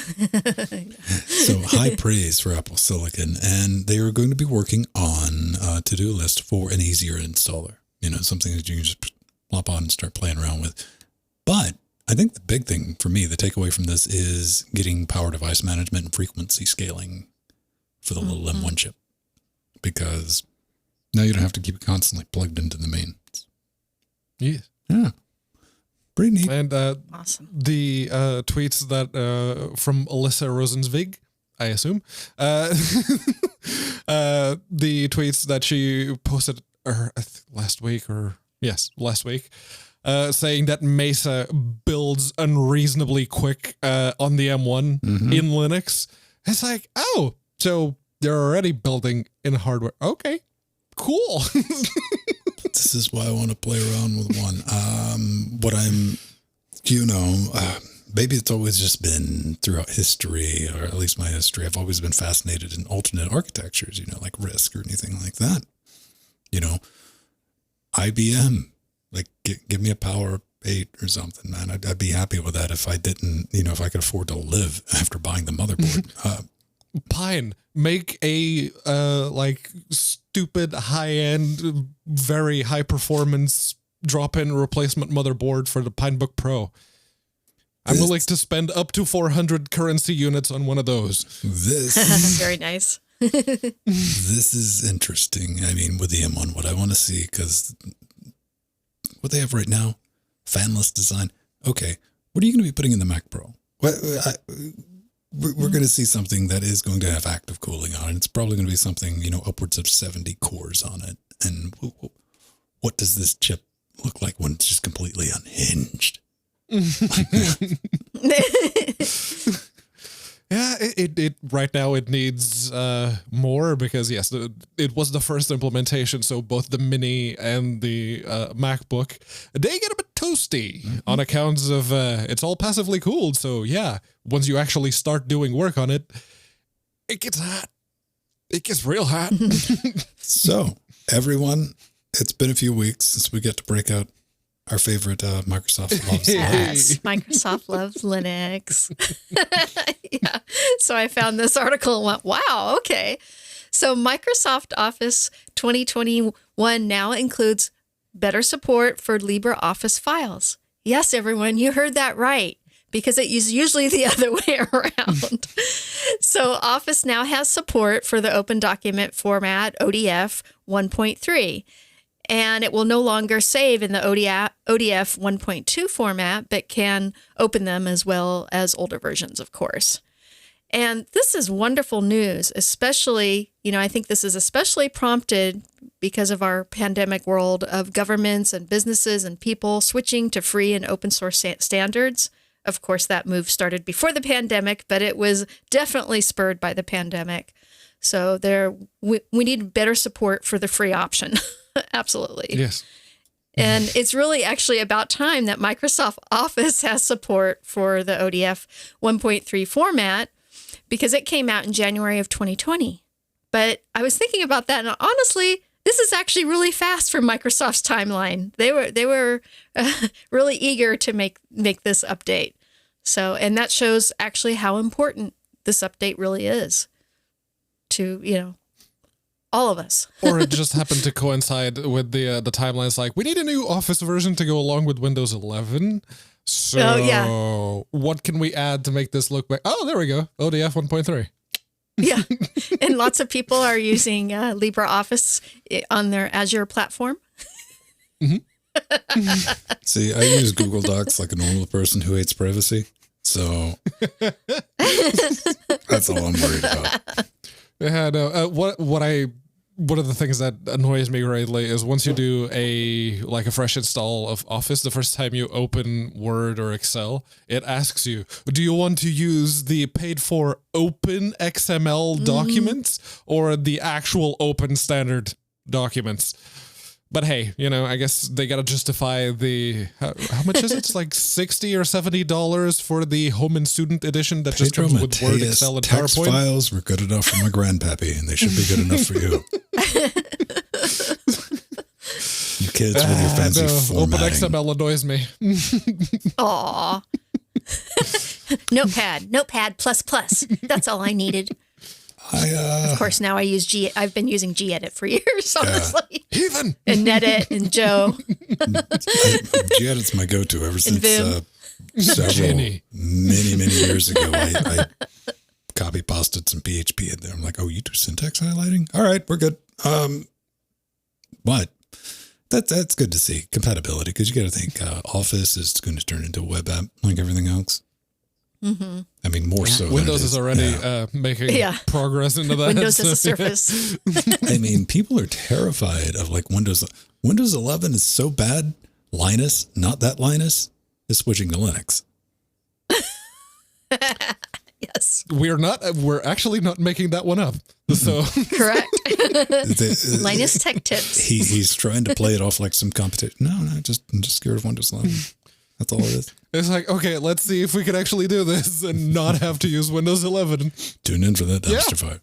So high praise for Apple Silicon, and they are going to be working on a to-do list for an easier installer. Something that you can just plop on and start playing around with. But I think the big thing for me, the takeaway from this, is getting power device management and frequency scaling for the little M1 chip. Because now you don't have to keep it constantly plugged into the main. Yes. Yeah. Pretty neat. And awesome. The tweets that from Alyssa Rosenzweig, I assume, the tweets that she posted last week, saying that Mesa builds unreasonably quick on the M1 in Linux. It's like, oh, so they're already building in hardware. Okay, cool. This is why I want to play around with one. Maybe it's always just been throughout history, or at least my history, I've always been fascinated in alternate architectures, like RISC or anything like that. IBM, like give me a Power 8 or something, man. I'd be happy with that if I didn't, if I could afford to live after buying the motherboard. Pine, make a stupid high-end, very high-performance drop-in replacement motherboard for the Pinebook Pro. I'm willing to spend up to 400 currency units on one of those. This Very nice. this is interesting. I mean, with the M1, what I want to see, because what they have right now, fanless design. Okay, what are you going to be putting in the Mac Pro? We're going to see something that is going to have active cooling on it. It's probably going to be something, upwards of 70 cores on it. And what does this chip look like when it's just completely unhinged? Yeah, it right now it needs more because yes, it was the first implementation, so both the Mini and the MacBook they get a bit toasty on accounts of it's all passively cooled. So yeah, once you actually start doing work on it, it gets hot. It gets real hot. So everyone, it's been a few weeks since we get to break out our favorite Microsoft loves Yes, Microsoft loves Linux. Yeah. So I found this article and went, wow, okay. So Microsoft Office 2021 now includes better support for LibreOffice files. Yes, everyone, you heard that right, because it is usually the other way around. So Office now has support for the Open Document Format ODF 1.3. And it will no longer save in the ODF 1.2 format, but can open them as well as older versions, of course. And this is wonderful news, especially, I think this is especially prompted because of our pandemic world of governments and businesses and people switching to free and open source standards. Of course, that move started before the pandemic, but it was definitely spurred by the pandemic. So we need better support for the free option. Absolutely. Yes. And it's really actually about time that Microsoft Office has support for the ODF 1.3 format because it came out in January of 2020. But I was thinking about that, and honestly, this is actually really fast for Microsoft's timeline. They were really eager to make this update. So, and that shows actually how important this update really is to, all of us. Or it just happened to coincide with the timelines. Like, we need a new Office version to go along with Windows 11. So what can we add to make this look better? Oh, there we go. ODF 1.3. Yeah. And lots of people are using LibreOffice on their Azure platform. Mm-hmm. See, I use Google Docs like a normal person who hates privacy. So that's all I'm worried about. Yeah, no. One of the things that annoys me greatly is once you do a fresh install of Office, the first time you open Word or Excel, it asks you, do you want to use the paid for open XML documents or the actual open standard documents? But hey, I guess they got to justify how much is it? It's like $60 or $70 for the home and student edition that just comes with Word, Excel, and text PowerPoint. Files were good enough for my grandpappy, and they should be good enough for you. You kids with your fancy formatting. Open XML annoys me. Aw. Notepad plus. That's all I needed. Of course, now I use I've been using gedit for years, honestly. Even. And Nedit and Joe. Gedit's my go-to ever since several, many years ago. I copy-pasted some PHP in there. I'm like, oh, you do syntax highlighting? All right, we're good. But that's good to see. Compatibility, because you got to think Office is going to turn into a web app like everything else. Mm-hmm. I mean, more so. Windows is already making progress into that. Windows as a Surface. I mean, people are terrified of Windows. Windows 11 is so bad. Linus, not that Linus, is switching to Linux. Yes. We're actually not making that one up. So correct. Linus Tech Tips. He's trying to play it off like some competition. No, I'm just scared of Windows 11. That's all it is. It's like, okay, let's see if we can actually do this and not have to use Windows 11. Tune in for that dumpster fire.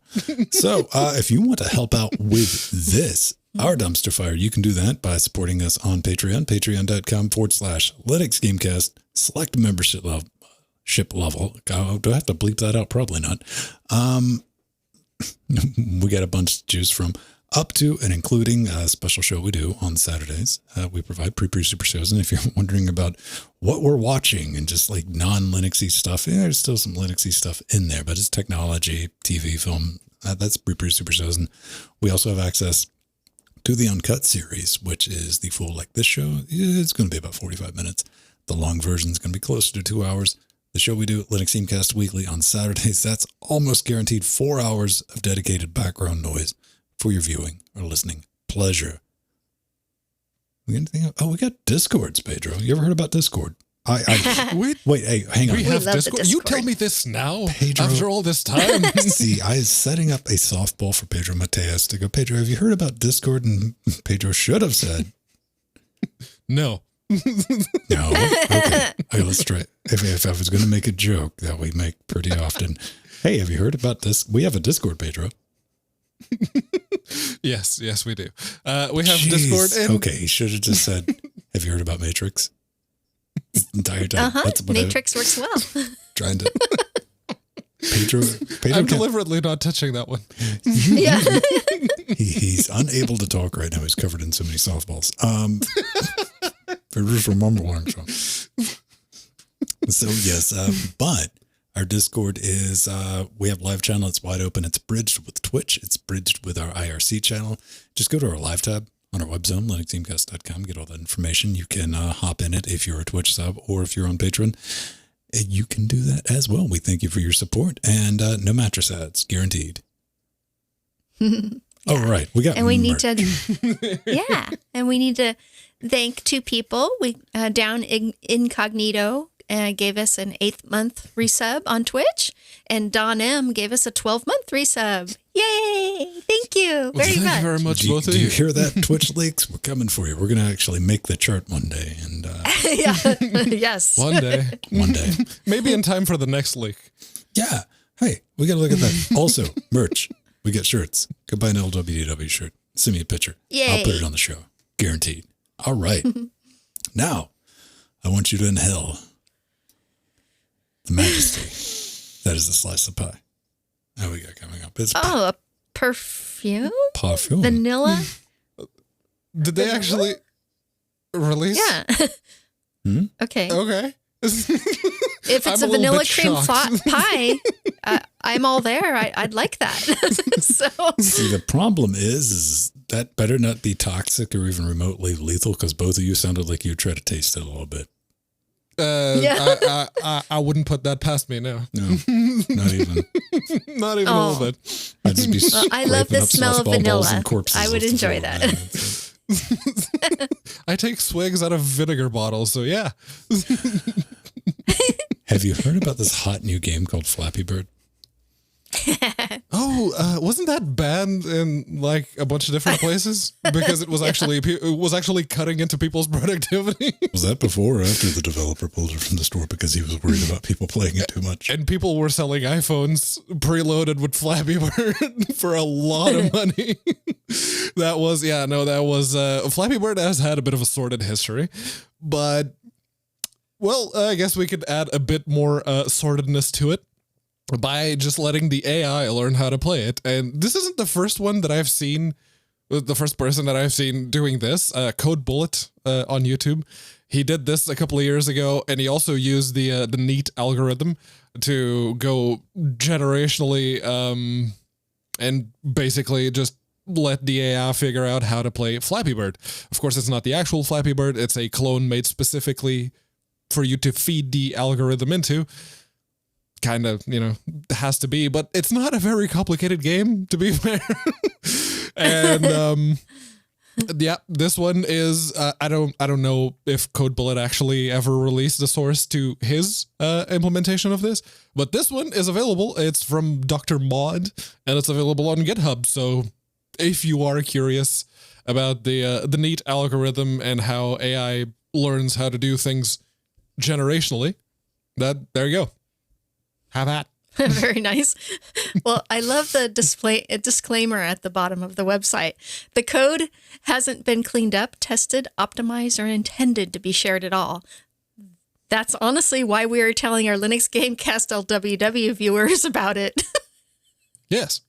So if you want to help out with this, our dumpster fire, you can do that by supporting us on Patreon, patreon.com/Linux Gamecast. Select a membership level. Do I have to bleep that out? Probably not. We got a bunch to choose from. up to and including a special show we do on Saturdays. We provide pre super shows. And if you're wondering about what we're watching and just like non-Linuxy stuff, there's still some Linuxy stuff in there, but it's technology, TV, film. That's pre super shows. And we also have access to the Uncut series, which is the full, like this show. It's going to be about 45 minutes. The long version is going to be closer to 2 hours. The show we do at Linux Themecast Weekly on Saturdays, that's almost guaranteed 4 hours of dedicated background noise for your viewing or listening pleasure. We got anything else? Oh, we got Discords, Pedro. You ever heard about Discord? Wait, hey, hang on. We have Discord. You tell me this now, Pedro, after all this time. See, I was setting up a softball for Pedro Mateus to go, Pedro, have you heard about Discord? And Pedro should have said, no. No? Okay. Let's try. If I was going to make a joke that we make pretty often, hey, have you heard about this? We have a Discord, Pedro. Yes, we do. We have Discord. Okay, he should have just said, have you heard about Matrix? The entire time. Matrix works well. Trying to. Pedro I'm deliberately not touching that one. Yeah. He's unable to talk right now. He's covered in so many softballs. Just remembering some. So yes, but our Discord is, we have live channel. It's wide open. It's bridged with Twitch. It's bridged with our IRC channel. Just go to our live tab on our web zone, linuxthemecast.com. Get all that information. You can hop in it if you're a Twitch sub or if you're on Patreon. You can do that as well. We thank you for your support, and no mattress ads guaranteed. All right, we got. And we need to, yeah, and we need to thank two people. We Down Incognito gave us an 8th month resub on Twitch, and Don M gave us a 12-month resub. Yay! Thank you very much. Thank you very much, both of you. you. Do you hear that, Twitch leaks? We're coming for you. We're going to actually make the chart one day. And yeah, yes. One day. One day. Maybe in time for the next leak. Yeah. Hey, we got to look at that. Also, merch. We get shirts. Go buy an LWDW shirt. Send me a picture. Yay. I'll put it on the show. Guaranteed. All right. Now, I want you to inhale the majesty that is a slice of pie. How we got coming up? It's a perfume? Parfum. Vanilla? Did they actually release? Yeah. Okay. Okay. If it's a vanilla cream pie, I'm all there. I'd like that. So see, the problem is that better not be toxic or even remotely lethal, because both of you sounded like you tried to taste it a little bit. Yeah. I wouldn't put that past me. No, not even. Not even a little bit. I'd just be I love the smell of vanilla. I would enjoy that. I take swigs out of vinegar bottles, so yeah. Have you heard about this hot new game called Flappy Bird? Wasn't that banned in like a bunch of different places because it was actually cutting into people's productivity? Was that before or after the developer pulled it from the store because he was worried about people playing it too much? And people were selling iPhones preloaded with Flappy Bird for a lot of money. Flappy Bird has had a bit of a sordid history, but well, I guess we could add a bit more sordidness to it by just letting the AI learn how to play it. And this isn't the first one that I've seen, the first person that I've seen doing this. Code Bullet on YouTube. He did this a couple of years ago, and he also used the neat algorithm to go generationally and basically just let the AI figure out how to play Flappy Bird. Of course, it's not the actual Flappy Bird. It's a clone made specifically for you to feed the algorithm into. Kind of, has to be, but it's not a very complicated game, to be fair. And this one is I don't know if CodeBullet actually ever released the source to his implementation of this, but this one is available. It's from Dr. Mod, and it's available on GitHub. So if you are curious about the neat algorithm and how AI learns how to do things generationally, there you go. Have that. Very nice. Well, I love the disclaimer at the bottom of the website. The code hasn't been cleaned up, tested, optimized, or intended to be shared at all. That's honestly why we are telling our Linux Gamecast LWW viewers about it. Yes.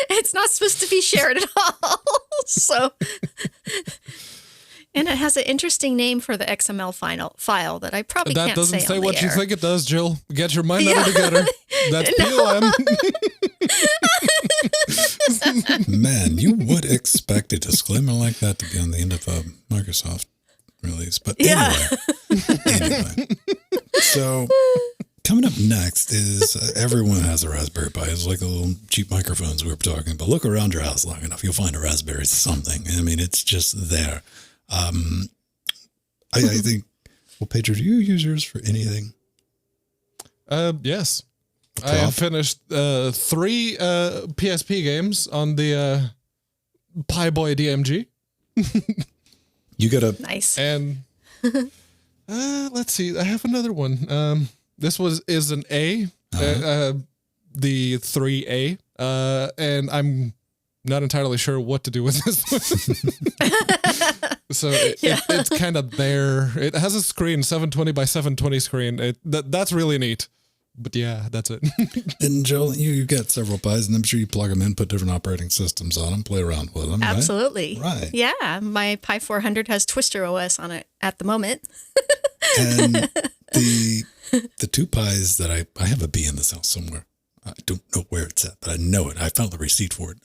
It's not supposed to be shared at all. So, and it has an interesting name for the XML file that I probably can't say. That doesn't say on the what you air. think it does, Jill. Get your mind out together. That's PLM. Man, you would expect a disclaimer like that to be on the end of a Microsoft release. But anyway. So coming up next is everyone has a Raspberry Pi. It's like the little cheap microphones we were talking about. Look around your house long enough, you'll find a Raspberry something. I mean, it's just there. I think, well, Pedro, do you use yours for anything? Yes. I have finished 3 PSP games on the Pi Boy DMG. You got a nice. And let's see, I have another one. This is an A, the 3A, and I'm not entirely sure what to do with this one. So it's kind of there. It has a screen, 720 by 720 screen. That's really neat. But yeah, that's it. And Joel, you got several Pis, and I'm sure you plug them in, put different operating systems on them, play around with them. Absolutely. Right. Yeah, my Pi 400 has Twister OS on it at the moment. And the 2 Pis that I have a B in this house somewhere. I don't know where it's at, but I know it. I found the receipt for it.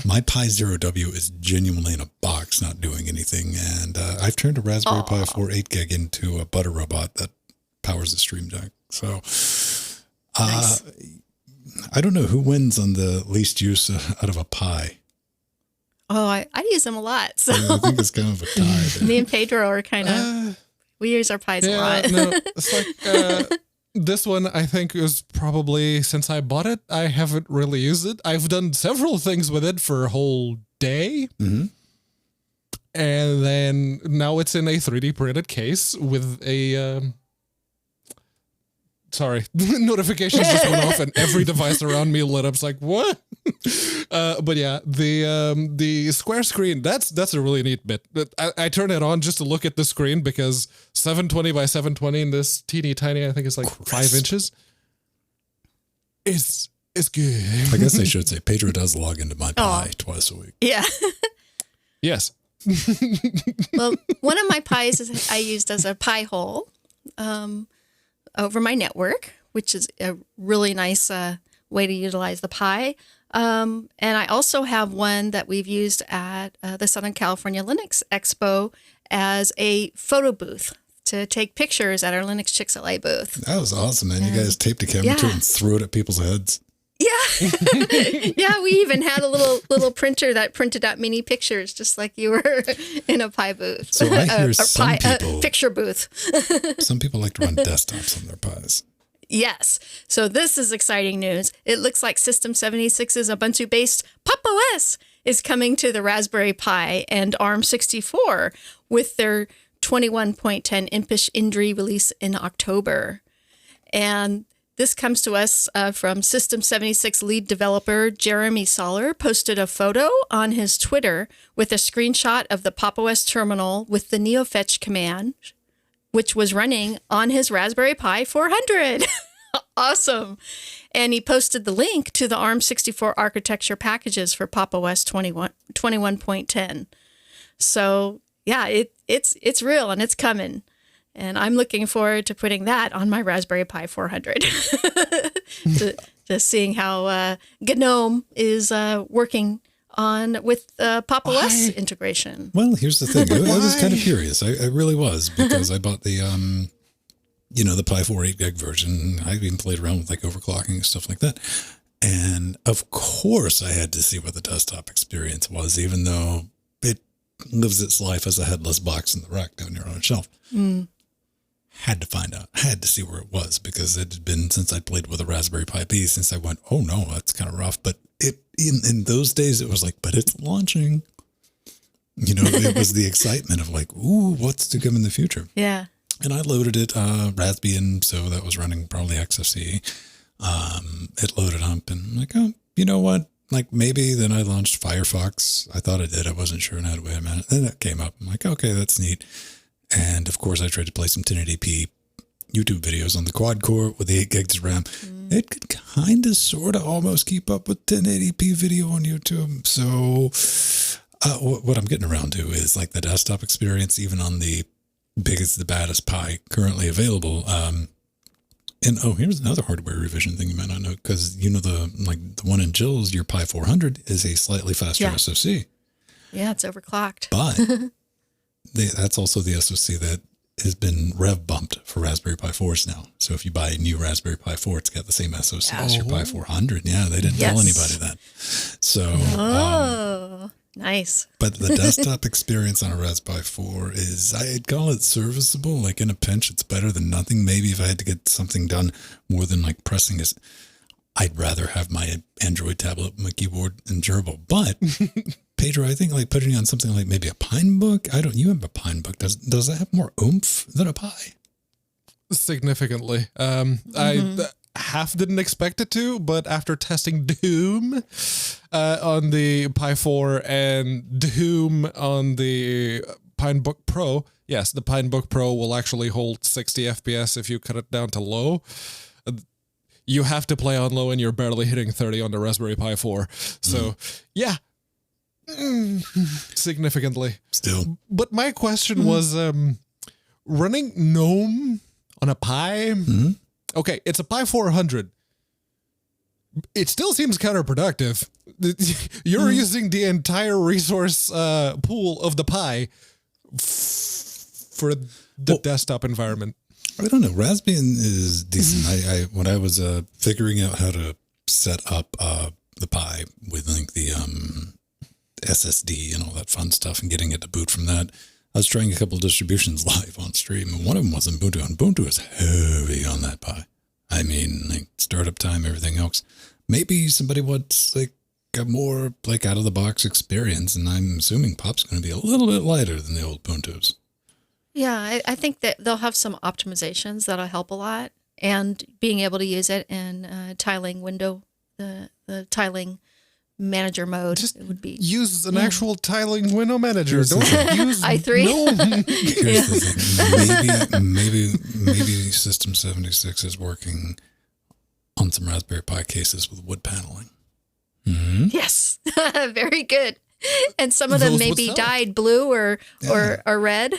My Pi 0W is genuinely in a box, not doing anything. And I've turned a Raspberry Pi 4 8 gig into a butter robot that powers the Stream Deck. So Nice. I don't know who wins on the least use out of a Pi. Oh, I use them a lot. So I think it's kind of a tie there. me and Pedro are kind of, we use our Pis a lot. No, it's like this one, I think, is probably, since I bought it, I haven't really used it. I've done several things with it for a whole day. Mm-hmm. And then now it's in a 3D printed case with a... Sorry, notifications just went off and every device around me lit up. It's like, what? But yeah, the square screen, that's a really neat bit. I turn it on just to look at the screen because 720 by 720 in this teeny tiny, I think it's like 5 inches. It's good. I guess I should say Pedro does log into my Pi twice a week. Yeah. Yes. Well, one of my Pis I used as a Pi hole over my network, which is a really nice way to utilize the Pi. And I also have one that we've used at the Southern California Linux Expo as a photo booth to take pictures at our Linux Chick-fil-A booth. That was awesome, man. You guys taped a camera to it and threw it at people's heads. Yeah. Yeah, we even had a little printer that printed out mini pictures, just like you were in a Pi booth. So I hear some people... picture booth. Some people like to run desktops on their Pis. Yes. So this is exciting news. It looks like System 76's Ubuntu-based Pop! OS is coming to the Raspberry Pi and ARM64 with their 21.10 Impish Indri release in October. And this comes to us from System 76 lead developer Jeremy Soller posted a photo on his Twitter with a screenshot of the Pop! OS terminal with the neofetch command, which was running on his Raspberry Pi 400. Awesome. And he posted the link to the ARM64 architecture packages for Pop! OS 21.10. So yeah, it's real and it's coming. And I'm looking forward to putting that on my Raspberry Pi 400. to seeing how GNOME is working on with Pop! OS integration. Well, here's the thing. I was kind of curious. I really was, because I bought the, the Pi 4 8 gig version. I even played around with like overclocking and stuff like that. And of course I had to see what the desktop experience was, even though it lives its life as a headless box in the rack down here on a shelf. Mm. Had to find out. Had to see where it was, because it had been since I played with a Raspberry Pi B since I went, oh no, that's kind of rough. But in those days, it was like, but it's launching. It was the excitement of like, ooh, what's to come in the future? Yeah. And I loaded it, Raspbian, so that was running probably XFCE. It loaded up and I'm like, oh, you know what? Like maybe then I launched Firefox. I thought I did. I wasn't sure and I had to wait a minute. Then that came up. I'm like, okay, that's neat. And of course I tried to play some 1080p YouTube videos on the quad core with the 8 gigs of RAM. it could kind of, sort of, almost keep up with 1080p video on YouTube. So what I'm getting around to is like the desktop experience, even on the biggest, the baddest Pi currently available. And here's another hardware revision thing you might not know, because the one in Jill's, your Pi 400 is a slightly faster SoC. Yeah, it's overclocked. But that's also the SoC that has been rev bumped for Raspberry Pi 4s now. So if you buy a new Raspberry Pi 4, it's got the same SoC as your Pi 400. Yeah, they didn't tell anybody that. So, nice. But the desktop experience on a Raspberry Pi 4 is, I'd call it serviceable. Like in a pinch, it's better than nothing. Maybe if I had to get something done more than like pressing this, I'd rather have my Android tablet, my keyboard, and gerbil. But Pedro, I think like putting on something like maybe a Pinebook. You have a Pinebook. Does that have more oomph than a Pi? Significantly. I half didn't expect it to, but after testing Doom on the Pi 4 and Doom on the Pinebook Pro, yes, the Pinebook Pro will actually hold 60 FPS if you cut it down to low. You have to play on low and you're barely hitting 30 on the Raspberry Pi 4. So, yeah. Significantly. Still. But my question was, running GNOME on a Pi? Okay, it's a Pi 400. It still seems counterproductive. You're using the entire resource pool of the Pi for the desktop environment. I don't know. Raspbian is decent. When I was figuring out how to set up the Pi with like the SSD and all that fun stuff and getting it to boot from that, I was trying a couple of distributions live on stream, and one of them was Ubuntu. And Ubuntu is heavy on that Pi. I mean, like startup time, everything else. Maybe somebody wants like a more like out of the box experience, and I'm assuming Pop's going to be a little bit lighter than the old Ubuntus. Yeah, I think that they'll have some optimizations that'll help a lot, and being able to use it in tiling window, the tiling manager mode. Just it would be use an actual tiling window manager. Don't use i3. Here's the thing. Maybe System 76 is working on some Raspberry Pi cases with wood paneling. Mm-hmm. Yes, very good. And some of them may be dyed blue or red.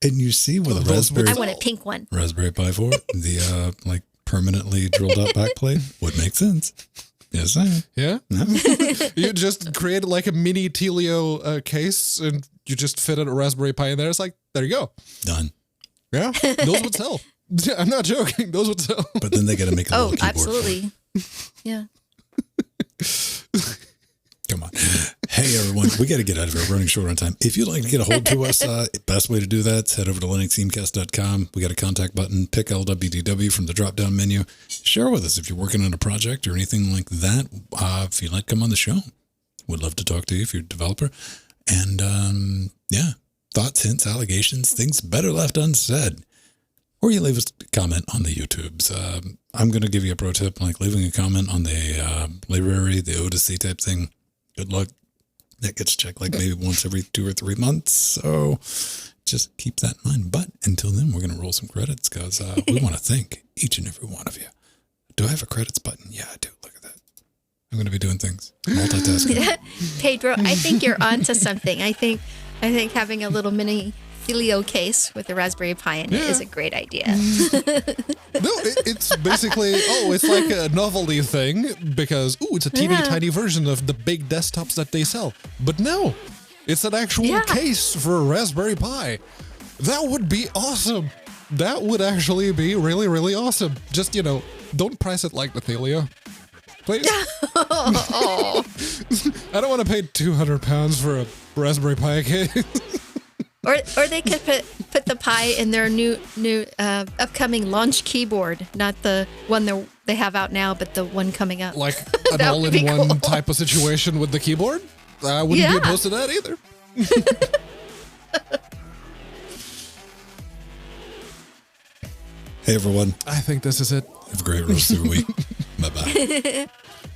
And you see with a Raspberry, I want a pink one. Raspberry Pi 4, the like permanently drilled out backplate would make sense. Yes, I am. Yeah. You just create like a mini Telio case, and you just fit a Raspberry Pi in there. It's like, there you go. Done. Yeah, those would sell. I'm not joking. Those would sell. But then they got to make a little keyboard. Absolutely. Yeah. Come on. Hey, everyone. We got to get out of here. We're running short on time. If you'd like to get a hold to us, best way to do that is head over to linuxthemecast.com. We got a contact button. Pick LWDW from the drop-down menu. Share with us if you're working on a project or anything like that. If you'd like to come on the show, we'd love to talk to you if you're a developer. And, thoughts, hints, allegations, things better left unsaid. Or you leave us a comment on the YouTubes. I'm going to give you a pro tip, like leaving a comment on the library, the Odyssey type thing. Good luck. That gets checked like maybe once every 2 or 3 months. So just keep that in mind. But until then, we're going to roll some credits because we want to thank each and every one of you. Do I have a credits button? Yeah, I do. Look at that. I'm going to be doing things. Multitasking. Pedro, I think you're onto something. I think having a little mini Helio case with a Raspberry Pi in it is a great idea. No, it's basically, it's like a novelty thing because, it's a teeny tiny version of the big desktops that they sell. But no, it's an actual case for a Raspberry Pi. That would be awesome. That would actually be really, really awesome. Just, don't price it like the Helio. Please. Oh. I don't want to pay £200 for a Raspberry Pi case. Or they could put the Pi in their new upcoming launch keyboard, not the one they have out now, but the one coming up. Like an all-in-one type of situation with the keyboard? I wouldn't be opposed to that either. Hey, everyone. I think this is it. Have a great rest of your week. Bye-bye.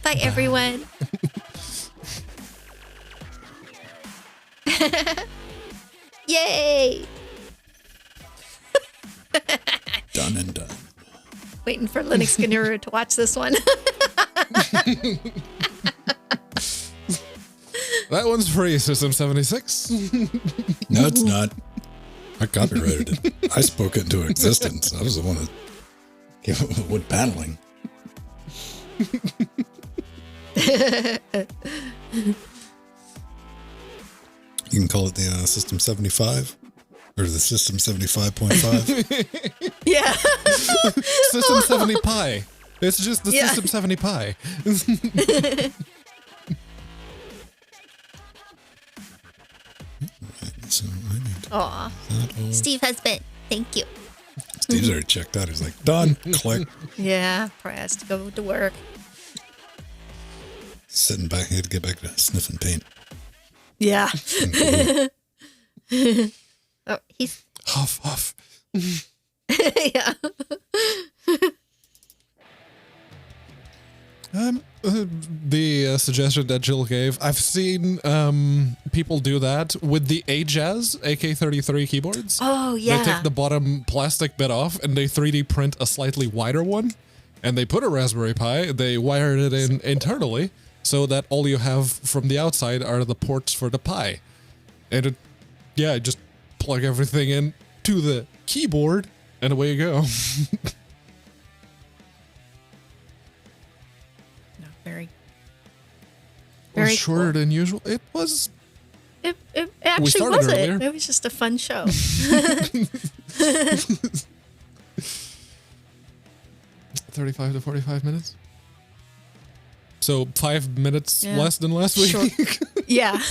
Bye, everyone. Yay! Done and done. Waiting for Linux Guru to watch this one. That one's free, System 76. No, it's not. I copyrighted it. I spoke it into existence. I was the one that came up with wood paneling. You can call it the System 75 or the System 75.5. Yeah. System 70 Pi. It's just the System 70 Pi. So I need Aw. Steve husband. Thank you. Steve's already checked out. He's like, done. Click. Yeah, probably has to go to work. Sitting back. He had to get back to sniffing paint. Yeah. Oh, he's... Huff, huff. Yeah. The suggestion that Jill gave, I've seen people do that with the AJAZ AK33 keyboards. Oh, yeah. They take the bottom plastic bit off and they 3D print a slightly wider one, and they put a Raspberry Pi, they wired it in internally so that all you have from the outside are the ports for the Pi. And it, yeah, just plug everything in to the keyboard and away you go. Very shorter cool. than usual. It was. It actually started wasn't. earlier. It was just a fun show. 35 to 45 minutes. So 5 minutes less than last week. Sure. Yeah.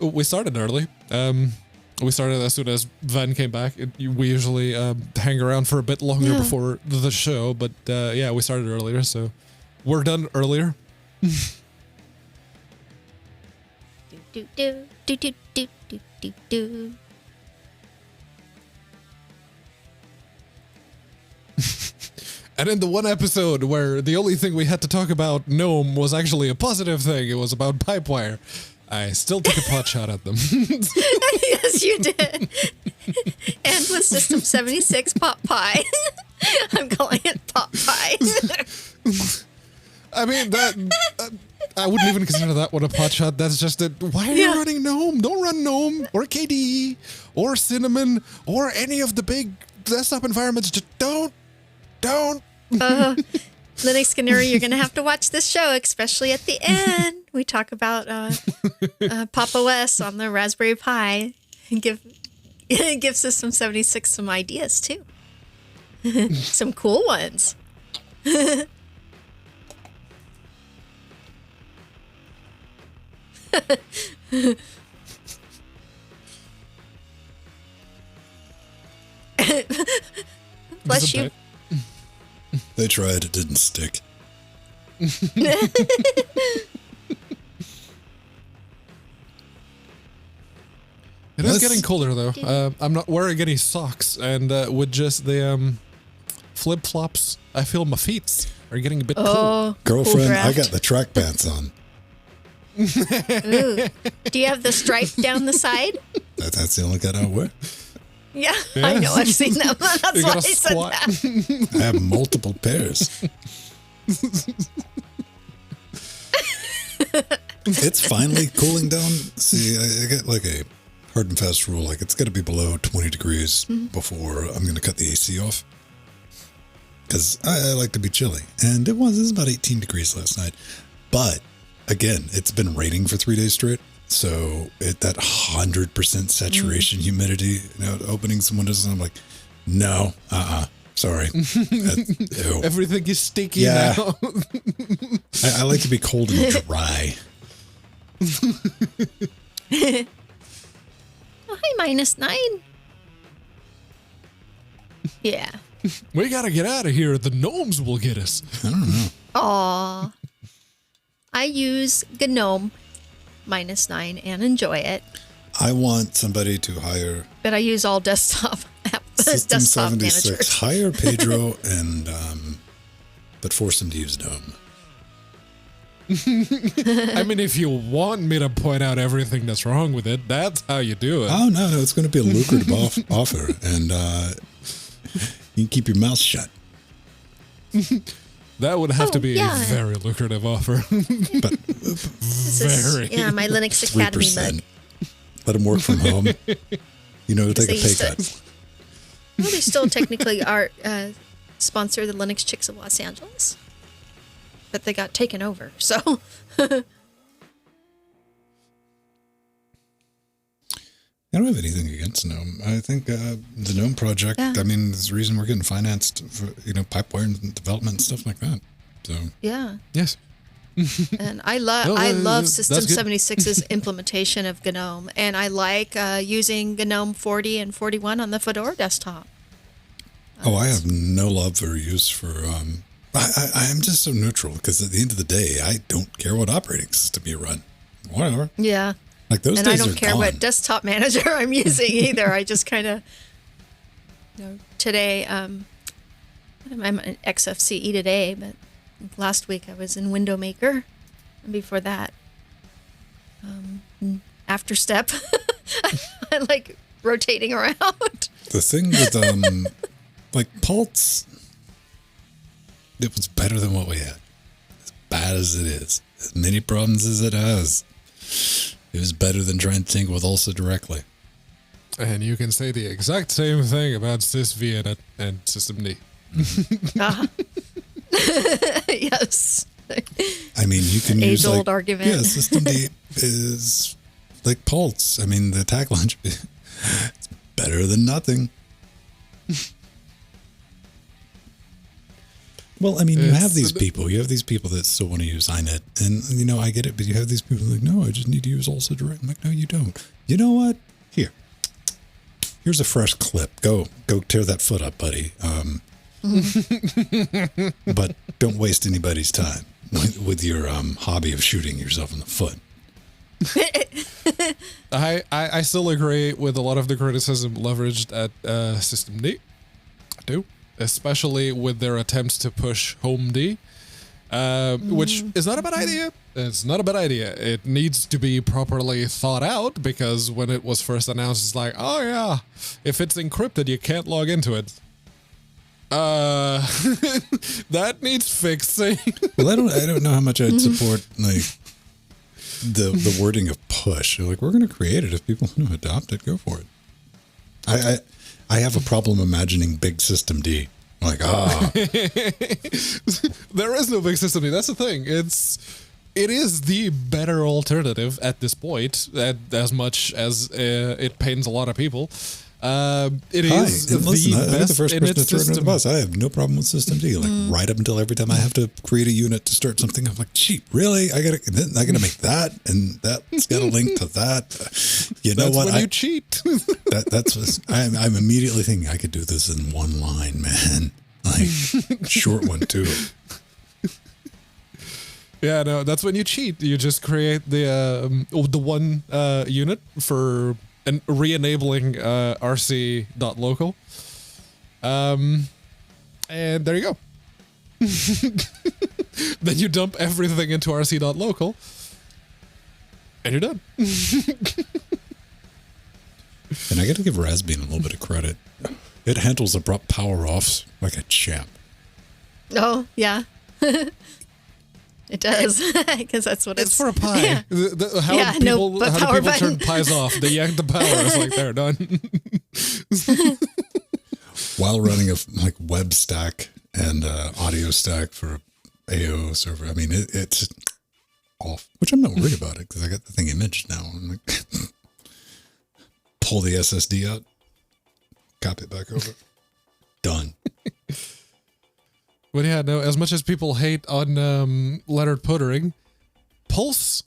We started early. We started as soon as Van came back. We usually hang around for a bit longer before the show, but yeah, we started earlier, so we're done earlier. do do do do do do do do. And in the one episode where the only thing we had to talk about GNOME was actually a positive thing, it was about Pipewire, I still took a pot shot at them. Yes, you did. And with System 76 Pop Pie. I'm calling it Pop Pie. I mean, that I wouldn't even consider that one a pot shot. That's just it. Why are you running GNOME? Don't run GNOME or KDE or Cinnamon or any of the big desktop environments. Just don't. Linux Canary, you're going to have to watch this show, especially at the end. We talk about Pop OS on the Raspberry Pi and give System 76 some ideas, too. Some cool ones. Bless you. They tried, it didn't stick. It is getting colder though. I'm not wearing any socks, and with just the flip flops, I feel my feet are getting a bit cold. Girlfriend, cool I got the track pants on. Ooh. Do you have the stripe down the side? That's the only kind I wear. Yeah, I know. I've seen them. That's You why I gotta said squat. that. I have multiple pairs. It's finally cooling down. See, I get like a hard and fast rule. Like it's got to be below 20 degrees before I'm going to cut the AC off. Because I like to be chilly. And it was about 18 degrees last night. But again, it's been raining for 3 days straight. So that 100% saturation humidity, opening some windows, and I'm like, no, sorry. Ew. Everything is sticky now. I like to be cold and dry. Oh, hi, -9. Yeah. We gotta get out of here. The gnomes will get us. I don't know. Aw. I use GNOME -9 and enjoy it, I want somebody to hire but I use all desktop System desktop 76, managers. hire Pedro, and but force him to use GNOME. I mean, if you want me to point out everything that's wrong with it, that's how you do it. Oh, no, it's going to be a lucrative offer, and you can keep your mouth shut. That would have to be a very lucrative offer. But very. My Linux Academy 3%. mug. Let them work from home. You know, take a pay cut. Well, they still technically are sponsor the Linux Chicks of Los Angeles, but they got taken over. So. I don't have anything against GNOME. I think the GNOME project, I mean, there's a reason we're getting financed for, pipeline development and stuff like that. So Yeah. Yes. And I love System 76's implementation of GNOME, and I like using GNOME 40 and 41 on the Fedora desktop. I have no love or use for. I'm just so neutral because at the end of the day, I don't care what operating system you run. Whatever. Yeah. Like those and days I don't are care gone. what desktop manager I'm using either. I just kind of, today, I'm an XFCE today, but last week I was in Window Maker, and before that, After Step. I like rotating around. The thing with like Pulse, it was better than what we had. As bad as it is, as many problems as it has, it was better than trying to tinker with also directly. And you can say the exact same thing about SysV and System D. Yes. I mean, you can use Age-old like, argument. Yeah, System D is like Pulse. I mean, the attack launch it's better than nothing. Well, I mean, you have these people. You have these people that still want to use iNet. And, I get it, but you have these people like, no, I just need to use also direct. I'm like, no, you don't. You know what? Here's a fresh clip. Go tear that foot up, buddy. But don't waste anybody's time with your hobby of shooting yourself in the foot. I still agree with a lot of the criticism leveraged at System D. I do. Especially with their attempts to push Home D, which is not a bad idea. It's not a bad idea. It needs to be properly thought out because when it was first announced, it's like, oh yeah, if it's encrypted, you can't log into it. That needs fixing. Well, I don't know how much I'd support like the wording of push. You're like, we're going to create it. If people want to adopt it, go for it. I have a problem imagining big System D. Like, there is no big System D. That's the thing. It is the better alternative at this point, as much as it pains a lot of people. It is the best the first in person its to turn system. the bus. I have no problem with System D. Like right up until every time I have to create a unit to start something, I'm like, gee, really? I gotta make that, and that's got a link to that. You know That's what? when you cheat. I'm immediately thinking I could do this in one line, man. Like short one too. Yeah, no, that's when you cheat. You just create the one unit for re-enabling rc.local. And there you go. Then you dump everything into rc.local. And you're done. And I got to give Raspbian a little bit of credit. It handles abrupt power offs like a champ. Oh, yeah. It does, because that's what It's for a pie. Yeah. How do power people turn button. pies off? They yank the power. It's like they're done. While running a like web stack and audio stack for AO server, I mean it's off. Which I'm not worried about it because I got the thing imaged now. I'm like, pull the SSD out, copy it back over, done. But yeah, no, as much as people hate on lettered puttering, Pulse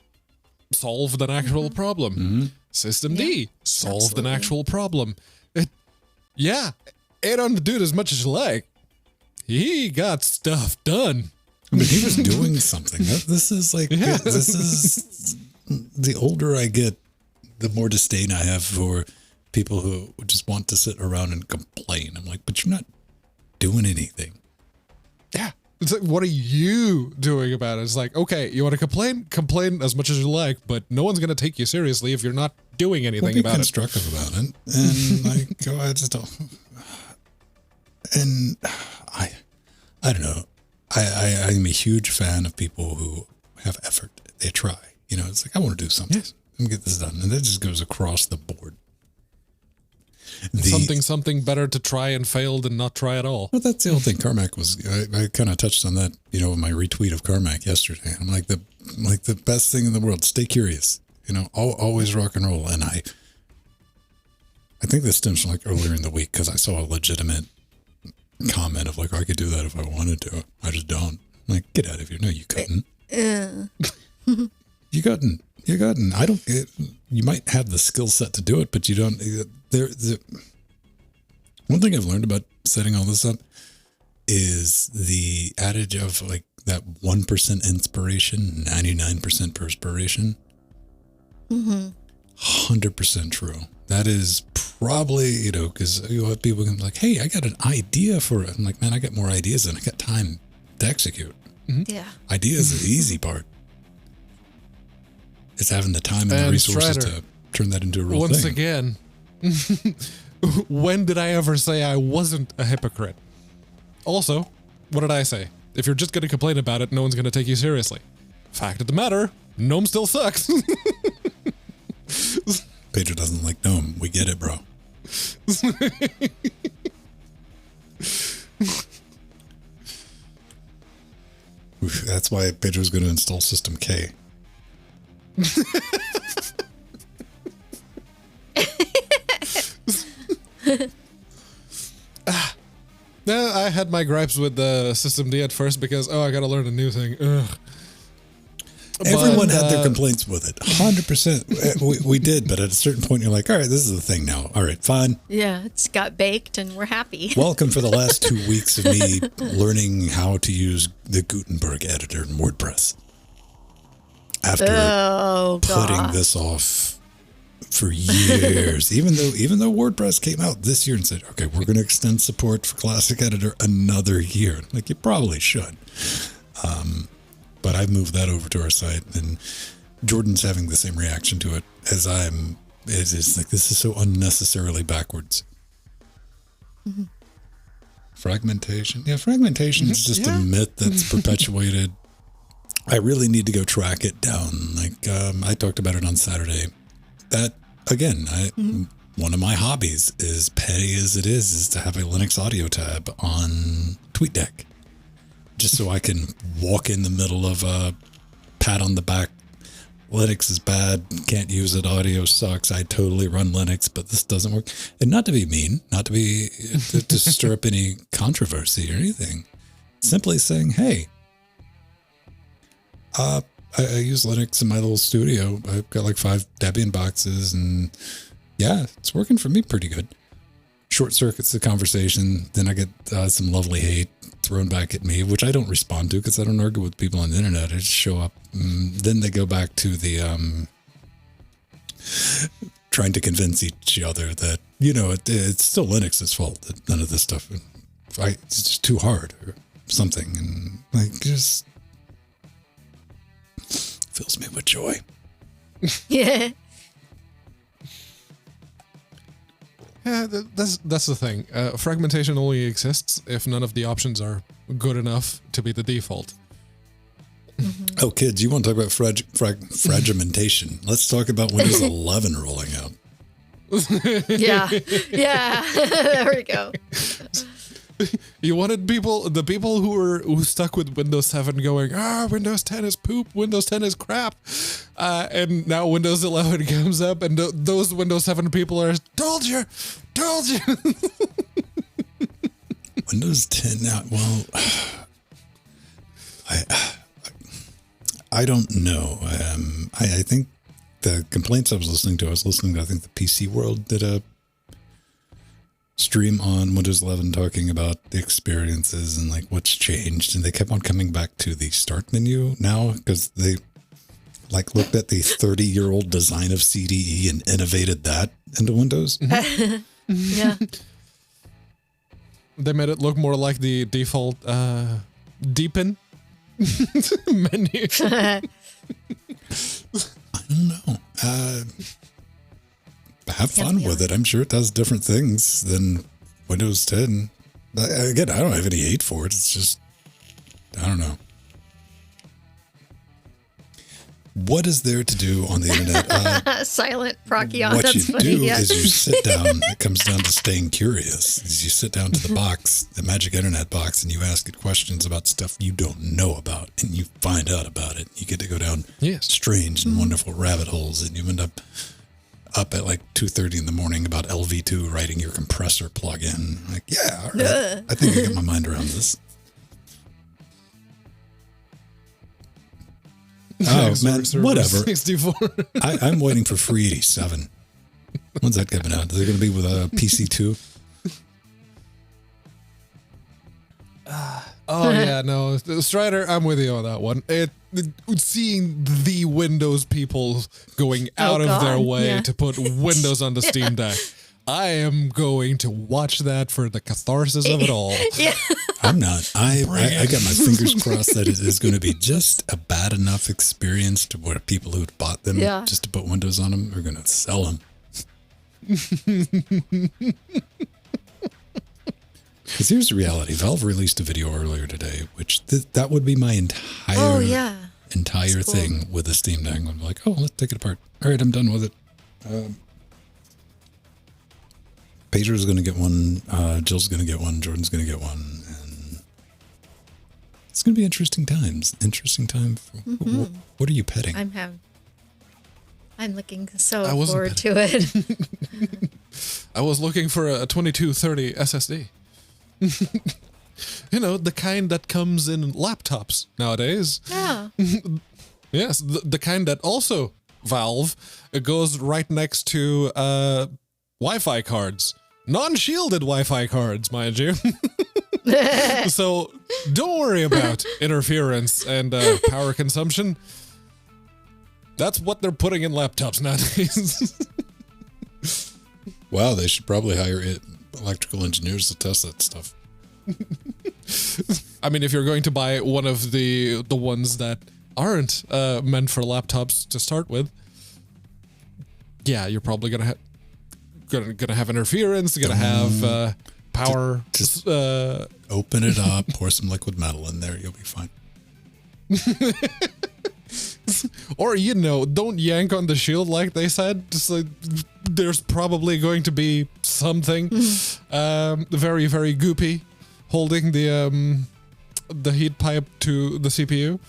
solved an actual problem. System D solved an actual problem. Hate on the dude as much as you like. He got stuff done. I mean, he was doing something. This is like, this is the older I get, the more disdain I have for people who just want to sit around and complain. I'm like, but you're not doing anything. Yeah. It's like, what are you doing about it? It's like, okay, you want to complain as much as you like, but no one's going to take you seriously if you're not doing anything about it. Be constructive about it, and like, I just don't. And I don't know. I'm a huge fan of people who have effort. They try. You know, it's like, I want to do something. Yes. Let me get this done, and that just goes across the board. Something better to try and fail than not try at all. Well, that's the whole thing. Carmack was. I kind of touched on that. You know, my retweet of Carmack yesterday. I'm like the best thing in the world. Stay curious. You know, always rock and roll. And I think this stems from like earlier in the week because I saw a legitimate comment of like, I could do that if I wanted to. I just don't. I'm like, get out of here. No, you couldn't. You couldn't. I don't. You might have the skill set to do it, but you don't. One thing I've learned about setting all this up is the adage of like that 1% inspiration, 99% perspiration. 100% true. That is probably, you know, because you have people can be like, hey, I got an idea for it. I'm like, man, I got more ideas than I got time to execute. Yeah. Ideas is the easy part. It's having the time and the resources to turn that into a real thing. Once again, when did I ever say I wasn't a hypocrite? Also, what did I say? If you're just going to complain about it, no one's going to take you seriously. Fact of the matter, Gnome still sucks. Pedro doesn't like Gnome. We get it, bro. That's why Pedro's going to install System K. I had my gripes with the System D at first because, I got to learn a new thing. Ugh. Everyone had their complaints with it. 100%. We did, but at a certain point, you're like, all right, this is the thing now. All right, fine. Yeah, it's got baked and we're happy. Welcome for the last 2 weeks of me learning how to use the Gutenberg editor in WordPress. After putting this off for years, even though WordPress came out this year and said, okay, we're going to extend support for Classic Editor another year. Like, you probably should. But I've moved that over to our site, and Jordan's having the same reaction to it as I'm. It's like, this is so unnecessarily backwards. Fragmentation. Yeah, fragmentation is just a myth that's perpetuated. I really need to go track it down. Like, I talked about it on Saturday. That, again, one of my hobbies, is petty as it is to have a Linux audio tab on TweetDeck. Just so I can walk in the middle of a pat on the back. Linux is bad. Can't use it. Audio sucks. I totally run Linux, but this doesn't work. And not to be mean, not to be to stir up any controversy or anything. Simply saying, hey, I use Linux in my little studio. I've got like 5 Debian boxes, and yeah, it's working for me pretty good. Short circuits the conversation. Then I get some lovely hate thrown back at me, which I don't respond to because I don't argue with people on the internet. I just show up. Then they go back to the trying to convince each other that, you know, it's still Linux's fault that none of this stuff, it's just too hard or something. And like, just fills me with joy. Yeah. Yeah, that's the thing. Fragmentation only exists if none of the options are good enough to be the default. Oh, kids, you want to talk about fragmentation? Let's talk about Windows 11 rolling out. Yeah. There we go. You wanted the people who stuck with Windows 7 going, Windows 10 is poop, Windows 10 is crap. And now Windows 11 comes up, and those Windows 7 people are, told you. Windows 10 now, well, I don't know. I think the complaints I was listening to, I think the PC World did a stream on Windows 11 talking about the experiences and like what's changed, and they kept on coming back to the start menu now because they like looked at the 30-year-old design of CDE and innovated that into Windows. Yeah. They made it look more like the default deepen menu. I don't know. Have fun with it. I'm sure it does different things than Windows 10. Again, I don't have any hate for it. It's just, I don't know. What is there to do on the internet? Silent Procyon. What That's you funny. do Yeah. is you sit down. It comes down to staying curious. Is you sit down to the box, the magic internet box, and you ask it questions about stuff you don't know about, and you find out about it. You get to go down strange and wonderful rabbit holes, and you end up at like 2:30 in the morning about LV2 writing your compressor plugin. Like, yeah, all right. I think I get my mind around this. Oh, man, whatever. 64. I'm waiting for Free 87. When's that coming out? Is it going to be with a PC2? Oh, yeah, no. Strider, I'm with you on that one. Seeing the Windows people going out of their way to put Windows on the Steam Deck, I am going to watch that for the catharsis of it all. Yeah. I'm not. I got my fingers crossed that it is going to be just a bad enough experience to where people who bought them just to put Windows on them are going to sell them. Because here's the reality. Valve released a video earlier today, which that would be my entire thing with the Steam Deck. I'm like, oh, let's take it apart. All right, I'm done with it. Pedro's going to get one. Jill's going to get one. Jordan's going to get one. And it's going to be interesting times. Interesting time. What are you petting? I'm looking so forward to it. I was looking for a 2230 SSD. You know, the kind that comes in laptops nowadays. Yeah. Yes, the kind that also, Valve, it goes right next to Wi-Fi cards. Non-shielded Wi-Fi cards, mind you. So don't worry about interference and power consumption. That's what they're putting in laptops nowadays. Wow, they should probably hire electrical engineers to test that stuff. I mean, if you're going to buy one of the ones that aren't meant for laptops to start with, yeah, you're probably gonna have interference. You're gonna have power. Just open it up, pour some liquid metal in there, you'll be fine. Or, don't yank on the shield like they said. Just like, there's probably going to be something very, very goopy holding the heat pipe to the CPU.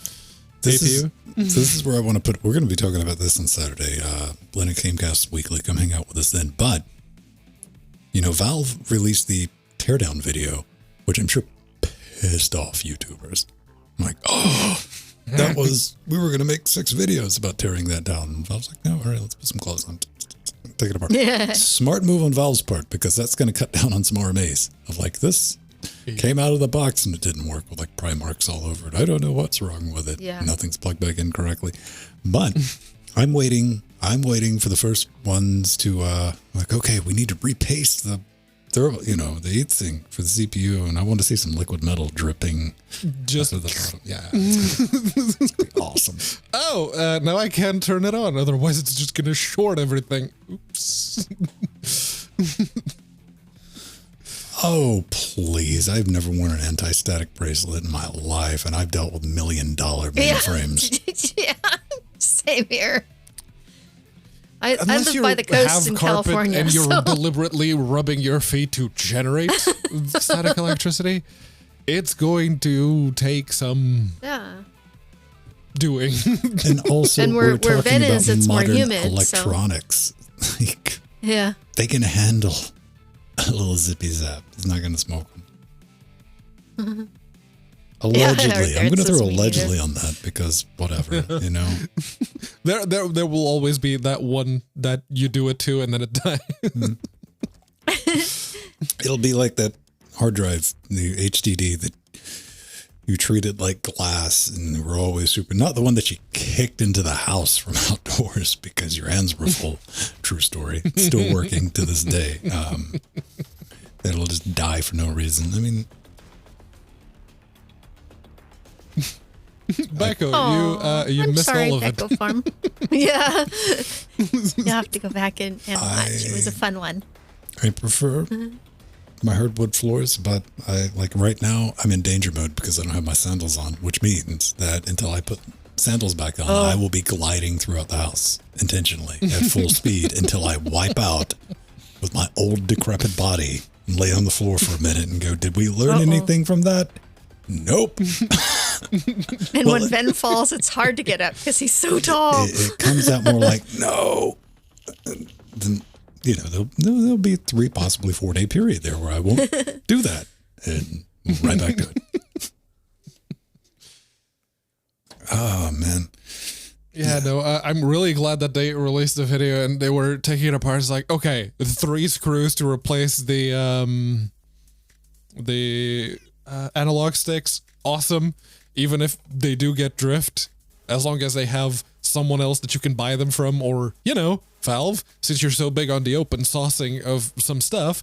This is where I want to put. We're going to be talking about this on Saturday. Linux Gamecast Weekly. Come hang out with us then. But Valve released the teardown video, which I'm sure pissed off YouTubers. I'm like, we were going to make 6 videos about tearing that down. And Valve's like, no, all right, let's put some clothes on. Take it apart. Yeah. Smart move on Valve's part, because that's going to cut down on some RMAs of like, this came out of the box and it didn't work with like pry marks all over it. I don't know what's wrong with it. Yeah. Nothing's plugged back in correctly. But I'm waiting for the first ones to okay, we need to repaste the heat sink for the CPU, and I want to see some liquid metal dripping just at the bottom. Yeah, it's gonna be awesome. Oh, now I can't turn it on. Otherwise, it's just gonna short everything. Oops. Oh, please. I've never worn an anti-static bracelet in my life, and I've dealt with $1 million mainframes. Yeah, same here. I Unless live by the coast in California. And you're deliberately rubbing your feet to generate static electricity, it's going to take some doing. And also, and we're talking Ben about is, it's more modern humid, electronics. So. Like, yeah. They can handle a little zippy zap. It's not going to smoke them. Allegedly. Yeah, I'm going to throw me allegedly on that because whatever, There will always be that one that you do it to and then it dies. It'll be like that hard drive, the HDD that you treated like glass and were always super, not the one that you kicked into the house from outdoors because your hands were full. True story. It's still working to this day. That'll just die for no reason. I mean, Becco, you I'm missed sorry, all of Becco it. Farm. Yeah. You'll have to go back and watch. It was a fun one. I prefer my hardwood floors, but right now I'm in danger mode because I don't have my sandals on, which means that until I put sandals back on, I will be gliding throughout the house intentionally at full speed until I wipe out with my old decrepit body and lay on the floor for a minute and go, did we learn anything from that? Nope. And when Ben falls, it's hard to get up because he's so tall. It comes out more like, no. Then, there'll be a 3, possibly 4-day period there where I won't do that. And right back to it. Oh, man. Yeah, no, I'm really glad that they released the video and they were taking it apart. It's like, okay, 3 screws to replace the analog sticks. Awesome. Even if they do get drift, as long as they have someone else that you can buy them from, or, Valve, since you're so big on the open sourcing of some stuff,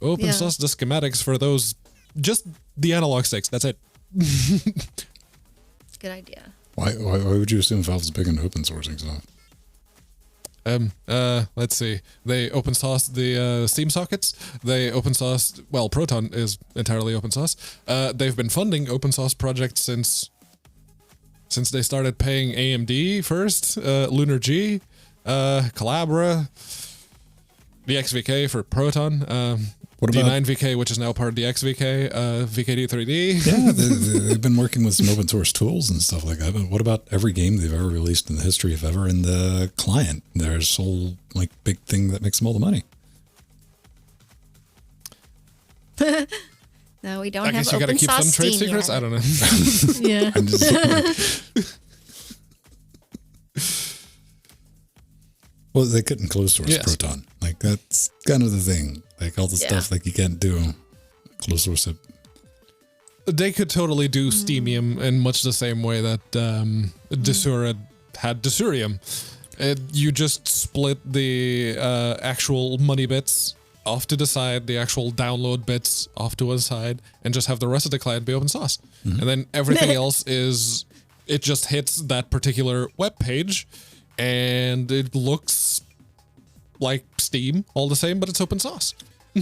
source the schematics for those, just the analog sticks. That's it. Good idea. Why would you assume Valve's big on open sourcing stuff? Let's see. They open source the Steam sockets. They open source. Well, Proton is entirely open source. They've been funding open source projects since they started paying AMD first. Lunar G, Collabora, the XVK for Proton. What about D9VK, which is now part of the XVK, VKD3D. Yeah, they've been working with some open source tools and stuff like that. But what about every game they've ever released in the history of ever in the client? Their sole big thing that makes them all the money. No, we don't have I guess you open gotta keep source some trade Steam secrets. yet. I don't know. Yeah. I'm just well, they couldn't close source Proton. That's kind of the thing. All the stuff you can't do close source it. They could totally do Steamium in much the same way that Desura had Desurium. You just split the actual money bits off to the side, the actual download bits off to one side, and just have the rest of the client be open source. And then everything else it just hits that particular web page, and it looks like Steam all the same, but it's open source. I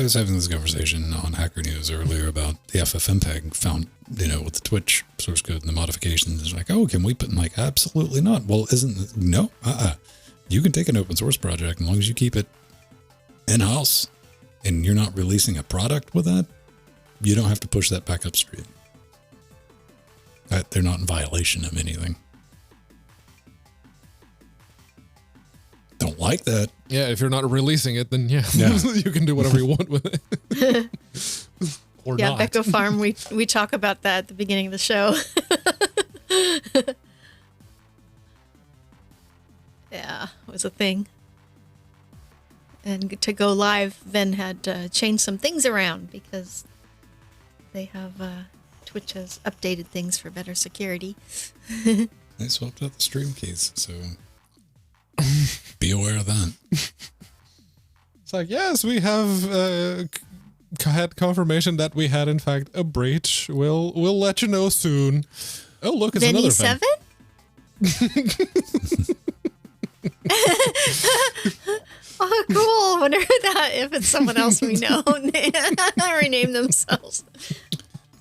was having this conversation on Hacker News earlier about the FFmpeg found, with the Twitch source code and the modifications. It's like, can we put absolutely not. Well, you can take an open source project, as long as you keep it in-house and you're not releasing a product with that, you don't have to push that back upstream. They're not in violation of anything. Don't like that. Yeah, if you're not releasing it, then you can do whatever you want with it. Or not. Becco Farm, we talk about that at the beginning of the show. Yeah, it was a thing. And to go live, Ven had to change some things around because they have Twitch has updated things for better security. They swapped out the stream keys, so be aware of that. It's like, yes, we have had confirmation that we had, in fact, a breach. We'll let you know soon. Oh, look, it's another Ven. Oh, cool. Wonder if it's someone else we know. Rename themselves.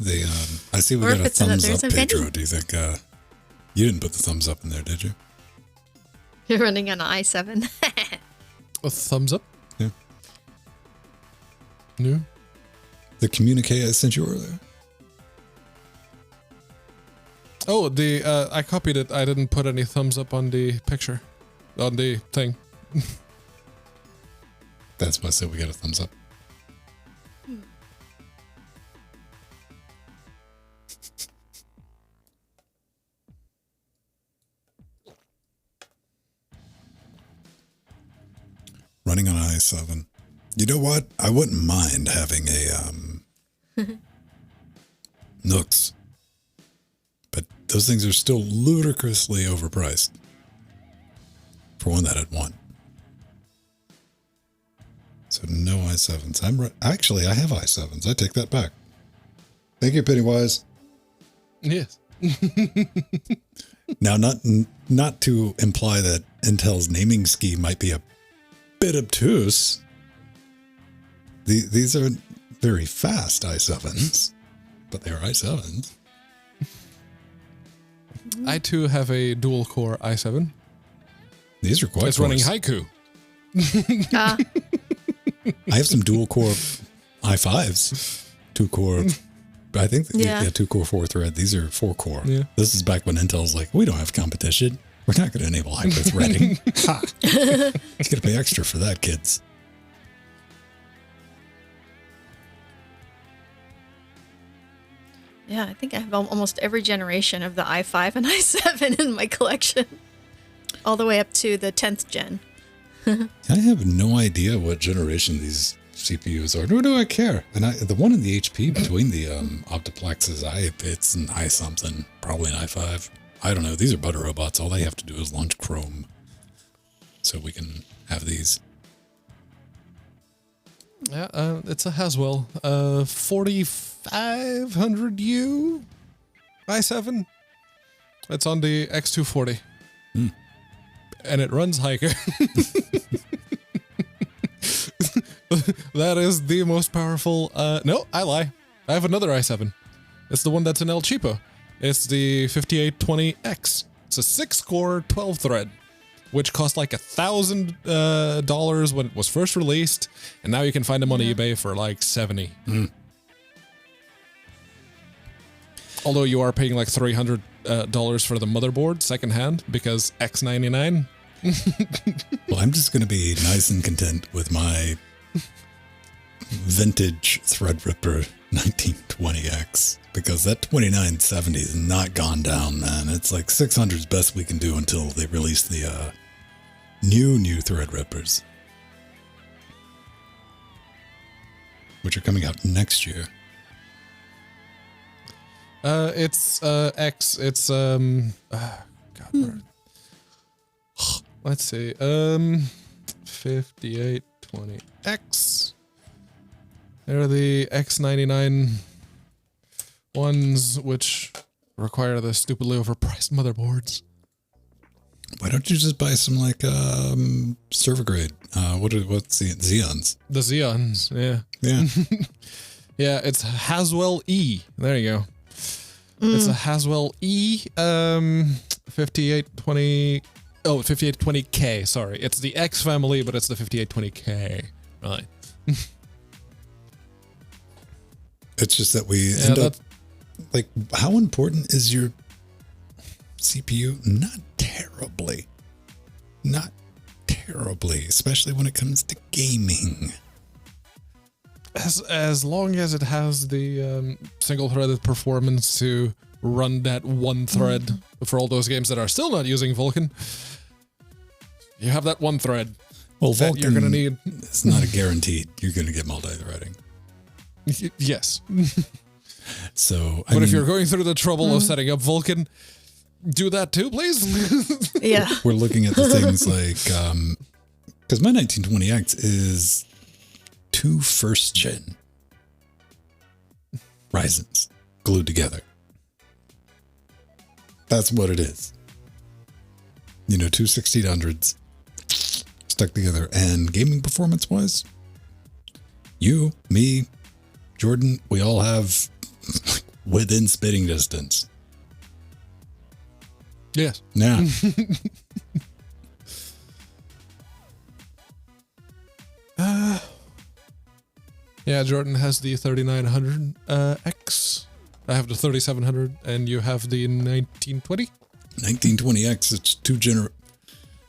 I see we got a thumbs up, Pedro. Do you think you didn't put the thumbs up in there, did you? You're running on an i7. A thumbs up? Yeah. No. The communique I sent you earlier. Oh, I copied it. I didn't put any thumbs up on the picture, on the thing. That's why I said we got a thumbs up. Running on i7. You know what? I wouldn't mind having a Nooks. But those things are still ludicrously overpriced for one that I'd want. So no i7s. Actually, I have i7s. I take that back. Thank you, Pennywise. Yes. Now, not to imply that Intel's naming scheme might be a bit obtuse. These are very fast i7s, but they're i7s. I too have a dual core i7. These are quite. It's running Haiku. I have some dual core i5s, 2-core. I think, 2-core 4-thread. These are 4-core. Yeah. This is back when Intel's like, we don't have competition. We're not going to enable hyper-threading. Ha! You got to pay extra for that, kids. Yeah, I think I have almost every generation of the i5 and i7 in my collection. All the way up to the 10th gen. I have no idea what generation these CPUs are, nor do I care. And the one in the HP between the Optiplexes, it's an i something, probably an i5. I don't know. These are butter robots. All they have to do is launch Chrome, so we can have these. Yeah, it's a Haswell 4500U i7. It's on the X240. And it runs Hiker. That is the most powerful. No, I lie. I have another i7. It's the one that's in El Cheapo. It's the 5820X. It's a 6-core 12-thread, which cost like $1,000 when it was first released, and now you can find them on eBay for like $70. Although you are paying like $300 for the motherboard secondhand because X99. Well, I'm just going to be nice and content with my vintage Threadripper 1920X, because that 2970 is not gone down, man. It's like 600's best we can do until they release the new Threadrippers, which are coming out next year. It's X. It's God. Let's see. 5820X. They're the X99 ones, which require the stupidly overpriced motherboards. Why don't you just buy some like server grade? What's the Xeons? The Xeons, yeah. Yeah. Yeah, it's Haswell E. There you go. It's a Haswell E 5820. Oh, 5820K. Sorry, it's the X family, but it's the 5820K. Right. It's just that we end up like, how important is your CPU? Not terribly, especially when it comes to gaming. As long as it has the single-threaded performance to run that one thread for all those games that are still not using Vulkan, you have that one thread. Well, Vulkan, you're going to need. It's not a guaranteed. You're going to get multi-threading. Yes. So, but if you're going through the trouble of setting up Vulkan, do that too, please. Yeah. We're looking at the things like, because my 1920X is 2 first-gen Ryzens glued together. That's what it is. 2 1600s stuck together. And gaming performance-wise, you, me, Jordan, we all have within spitting distance. Yes. Yeah. Yeah, Jordan has the 3900X. I have the 3700, and you have the 1920. 1920X. It's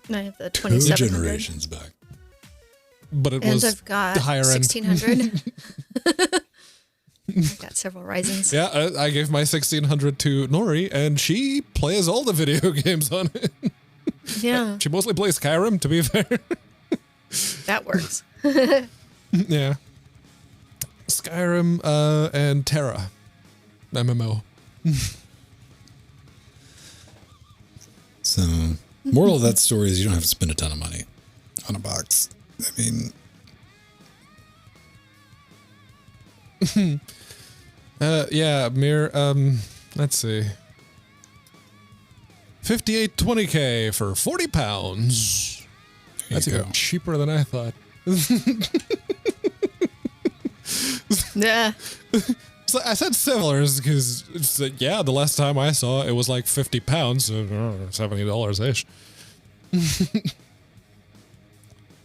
I have the two 2700. generations back. But it And was I've got the higher end. 1600. I've got several Ryzens. Yeah, I gave my 1600 to Nori, and she plays all the video games on it. Yeah, She mostly plays Skyrim, to be fair. that works. Yeah. Skyrim and Terra. MMO. So, moral of that story is you don't have to spend a ton of money on a box. I mean, Yeah, Mir. Let's see. 5820K for £40. That's even cheaper than I thought. Yeah. So I said similar because the last time I saw it was like £50, so $70 ish.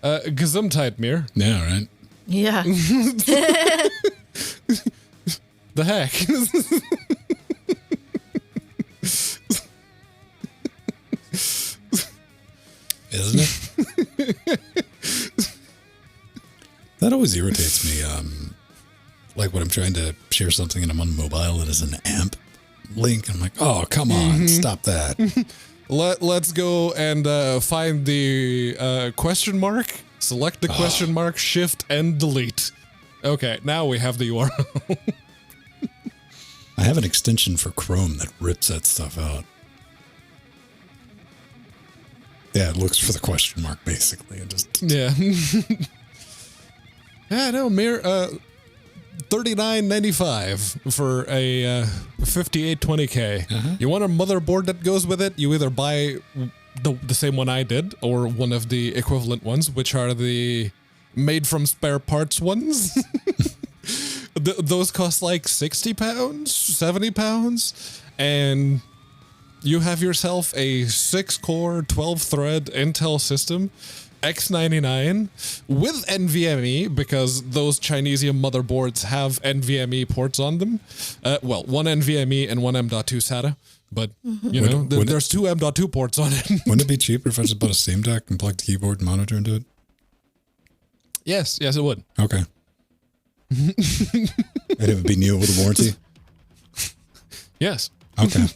Gesundheit, Mir. Yeah, right. Yeah. The heck. Isn't it? That always irritates me. Like when I'm trying to share something and I'm on mobile and it's an AMP link. I'm like, oh, come on, stop that. Let's go and find the question mark. Select the question mark, shift and delete. Okay, now we have the URL. I have an extension for Chrome that rips that stuff out. Yeah, it looks for the question mark basically. And just yeah. Yeah, no, Mir. $39.95 for a 5820K. You want a motherboard that goes with it? You either buy the same one I did or one of the equivalent ones, which are the made from spare parts ones. Those cost like £60, £70, and you have yourself a 6-core, 12-thread Intel system, X99 with NVMe, because those Chinesium motherboards have NVMe ports on them. Well, one NVMe and one M.2 SATA, but there's two M.2 ports on it. Wouldn't it be cheaper if I just bought a Steam Deck and plugged the keyboard and monitor into it? Yes, it would. Okay. And it would be new with a warranty? Yes. Okay.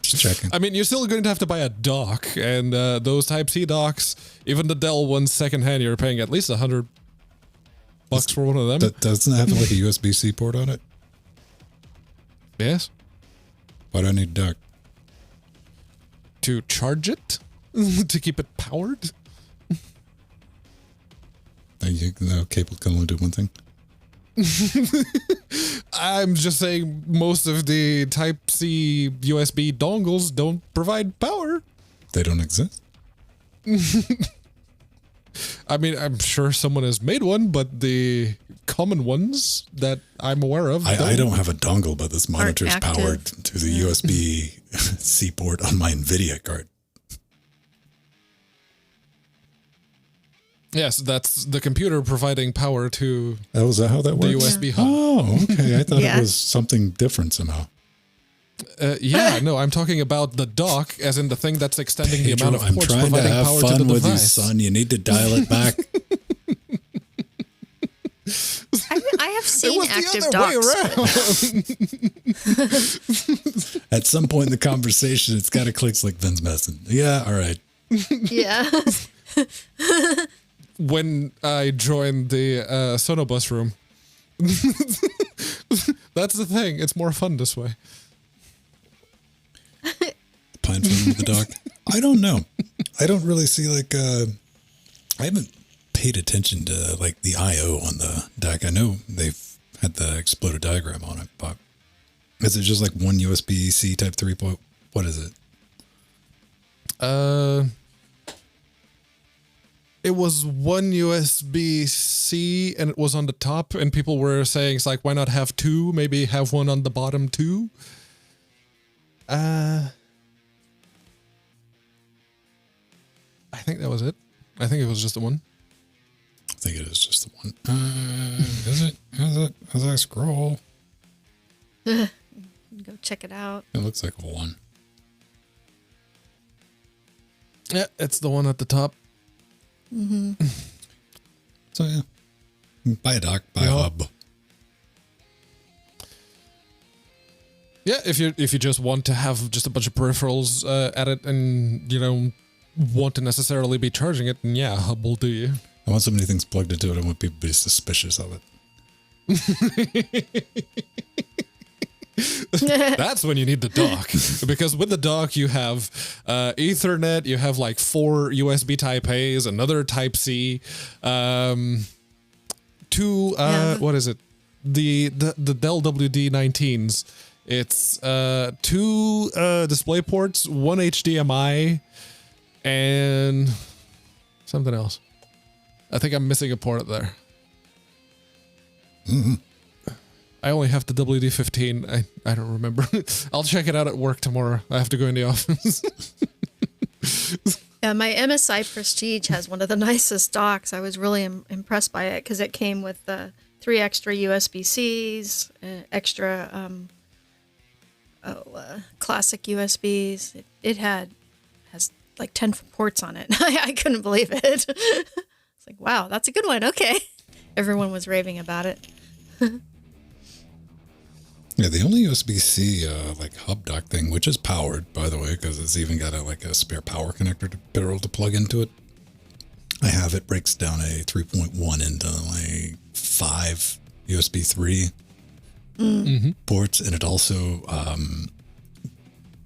Just checking. I mean, you're still going to have to buy a dock, and those Type-C docks, even the Dell ones secondhand, you're paying at least $100 for one of them. Doesn't it have like a USB-C port on it? Yes. Why do I need a dock? To charge it? To keep it powered? The cable can only do one thing. I'm just saying most of the Type-C USB dongles don't provide power. They don't exist? I mean, I'm sure someone has made one, but the common ones that I'm aware of. I don't have a dongle, but this monitor is powered to the USB-C port on my NVIDIA card. Yes, that's the computer providing power to Oh, is that how that works? the USB hub. Oh, okay. I thought it was something different somehow. No, I'm talking about the dock, as in the thing that's extending the amount of I'm ports trying to providing have power to fun the with you, device. son. You need to dial it back. I have seen active the other docks. way around. At some point in the conversation, it's got to click like Vin's messing. Yeah, all right. Yeah. When I joined the Sonobus room. That's the thing. It's more fun this way. Pine phone with the dock. I don't know. I don't really see like I haven't paid attention to like the I/O on the deck. I know they've had the exploded diagram on it, but is it just like one USB-C Type 3 port? What is it? It was one USB-C and it was on the top, and people were saying it's like, why not have two? Maybe have one on the bottom too. I think that was it. I think it was just the one. I think it is just the one. Is it? Is it? As I scroll, Go check it out. it looks like a one. Yeah, it's the one at the top. Mm-hmm. So yeah, buy a dock, buy a hub. Yeah, if you just want to have just a bunch of peripherals at it, and you don't want to necessarily be charging it, then yeah, a hub will do you. I want so many things plugged into it. I want people to be suspicious of it. That's when you need the dock, because with the dock you have Ethernet, you have like 4 USB Type A's, another Type C, 2 what is it? the Dell WD-19s. It's 2 display ports, 1 HDMI, and something else. I think I'm missing a port there. Mm-hmm. I only have the WD-15. I don't remember. I'll check it out at work tomorrow. I have to go in the office. Yeah, my MSI Prestige has one of the nicest docks. I was really impressed by it because it came with 3 extra USB-Cs, extra classic USBs. It has like 10 ports on it. I couldn't believe it. It's like, wow, that's a good one. Okay. Everyone was raving about it. Yeah, the only USB-C like hub dock thing, which is powered, by the way, because it's even got a spare power connector to be able to plug into it. I have it breaks down a 3.1 into like 5 USB 3 ports, and it also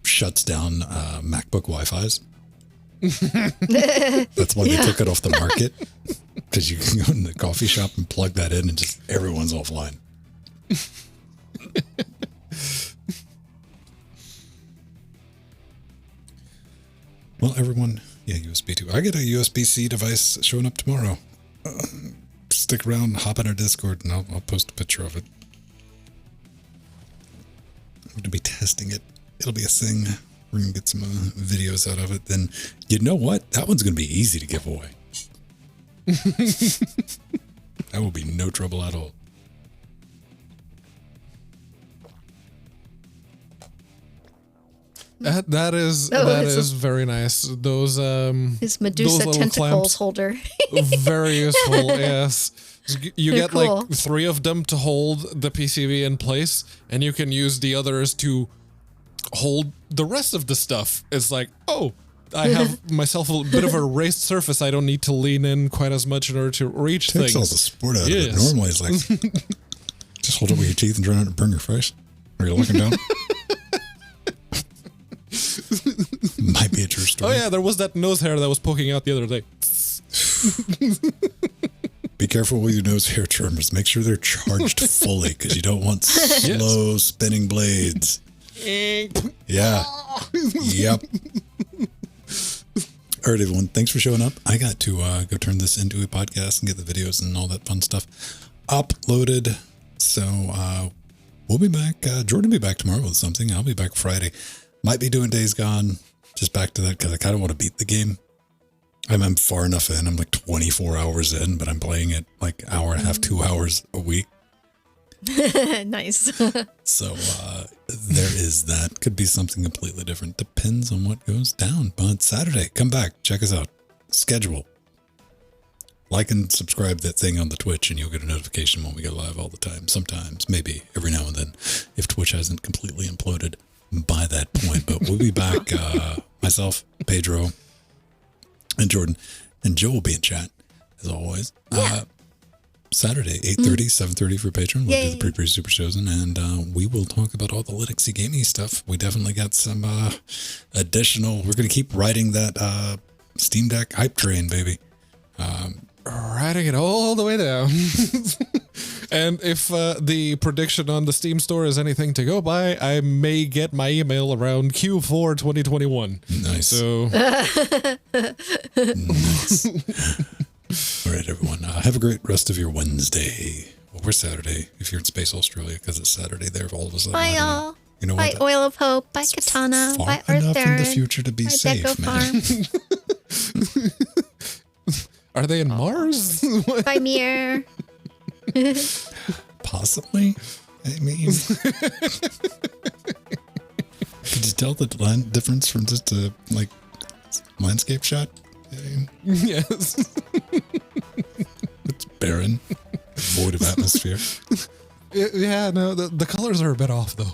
shuts down MacBook Wi-Fi's. That's why they took it off the market, because you can go in the coffee shop and plug that in and just everyone's offline. Well, everyone, yeah, USB 2. I get a USB-C device showing up tomorrow. Stick around, hop in our Discord, and I'll post a picture of it. I'm going to be testing it. It'll be a thing. We're going to get some videos out of it. Then, you know what? That one's going to be easy to give away. That will be no trouble at all. That is very nice. Those his Medusa tentacles holder. Very useful. Yes, you They're get cool. like 3 of them to hold the PCB in place, and you can use the others to hold the rest of the stuff. It's like, oh, I have myself a bit of a raised surface. I don't need to lean in quite as much in order to reach Takes things. all the sport out of it. Normally, it's like just hold it with your teeth and try not to burn your face. Are you looking down? Might be a true story. Oh yeah, there was that nose hair that was poking out the other day. Be careful with your nose hair trimmers. Make sure they're charged fully, because you don't want slow spinning blades. Yeah. Yep. All right, everyone. Thanks for showing up. I got to go turn this into a podcast and get the videos and all that fun stuff uploaded. So we'll be back. Jordan will be back tomorrow with something. I'll be back Friday. Might be doing Days Gone. Just back to that because I kind of want to beat the game. I'm far enough in. I'm like 24 hours in, but I'm playing it like hour and a half, 2 hours a week. Nice. So there is that. Could be something completely different. Depends on what goes down. But Saturday, come back. Check us out. Schedule. Like and subscribe that thing on the Twitch, and you'll get a notification when we go live all the time. Sometimes, maybe every now and then, if Twitch hasn't completely imploded by that point. But we'll be back. Myself, Pedro, and Jordan, and Joe will be in chat as always. Yeah. Saturday, 8:30, 7:30 for Patreon. We'll do the pre super chosen, and we will talk about all the Linuxy gaming stuff. We definitely got some additional. We're going to keep riding that Steam Deck hype train, baby. Riding it all the way down. And if the prediction on the Steam store is anything to go by, I may get my email around Q4 2021. Nice. So, nice. All right, everyone. Have a great rest of your Wednesday. Well, we're Saturday if you're in Space Australia, because it's Saturday there all of a sudden. Bye, all. You know Bye, what? Oil of Hope. Bye, Katana. Far Bye, Earth enough in the Darren. future to be Bye, safe, Deco man. Are they in Mars? Bye, Mir. Possibly. I mean, could you tell the land difference from just a landscape shot? Yes. It's barren, void of atmosphere. Yeah, no, the colors are a bit off though.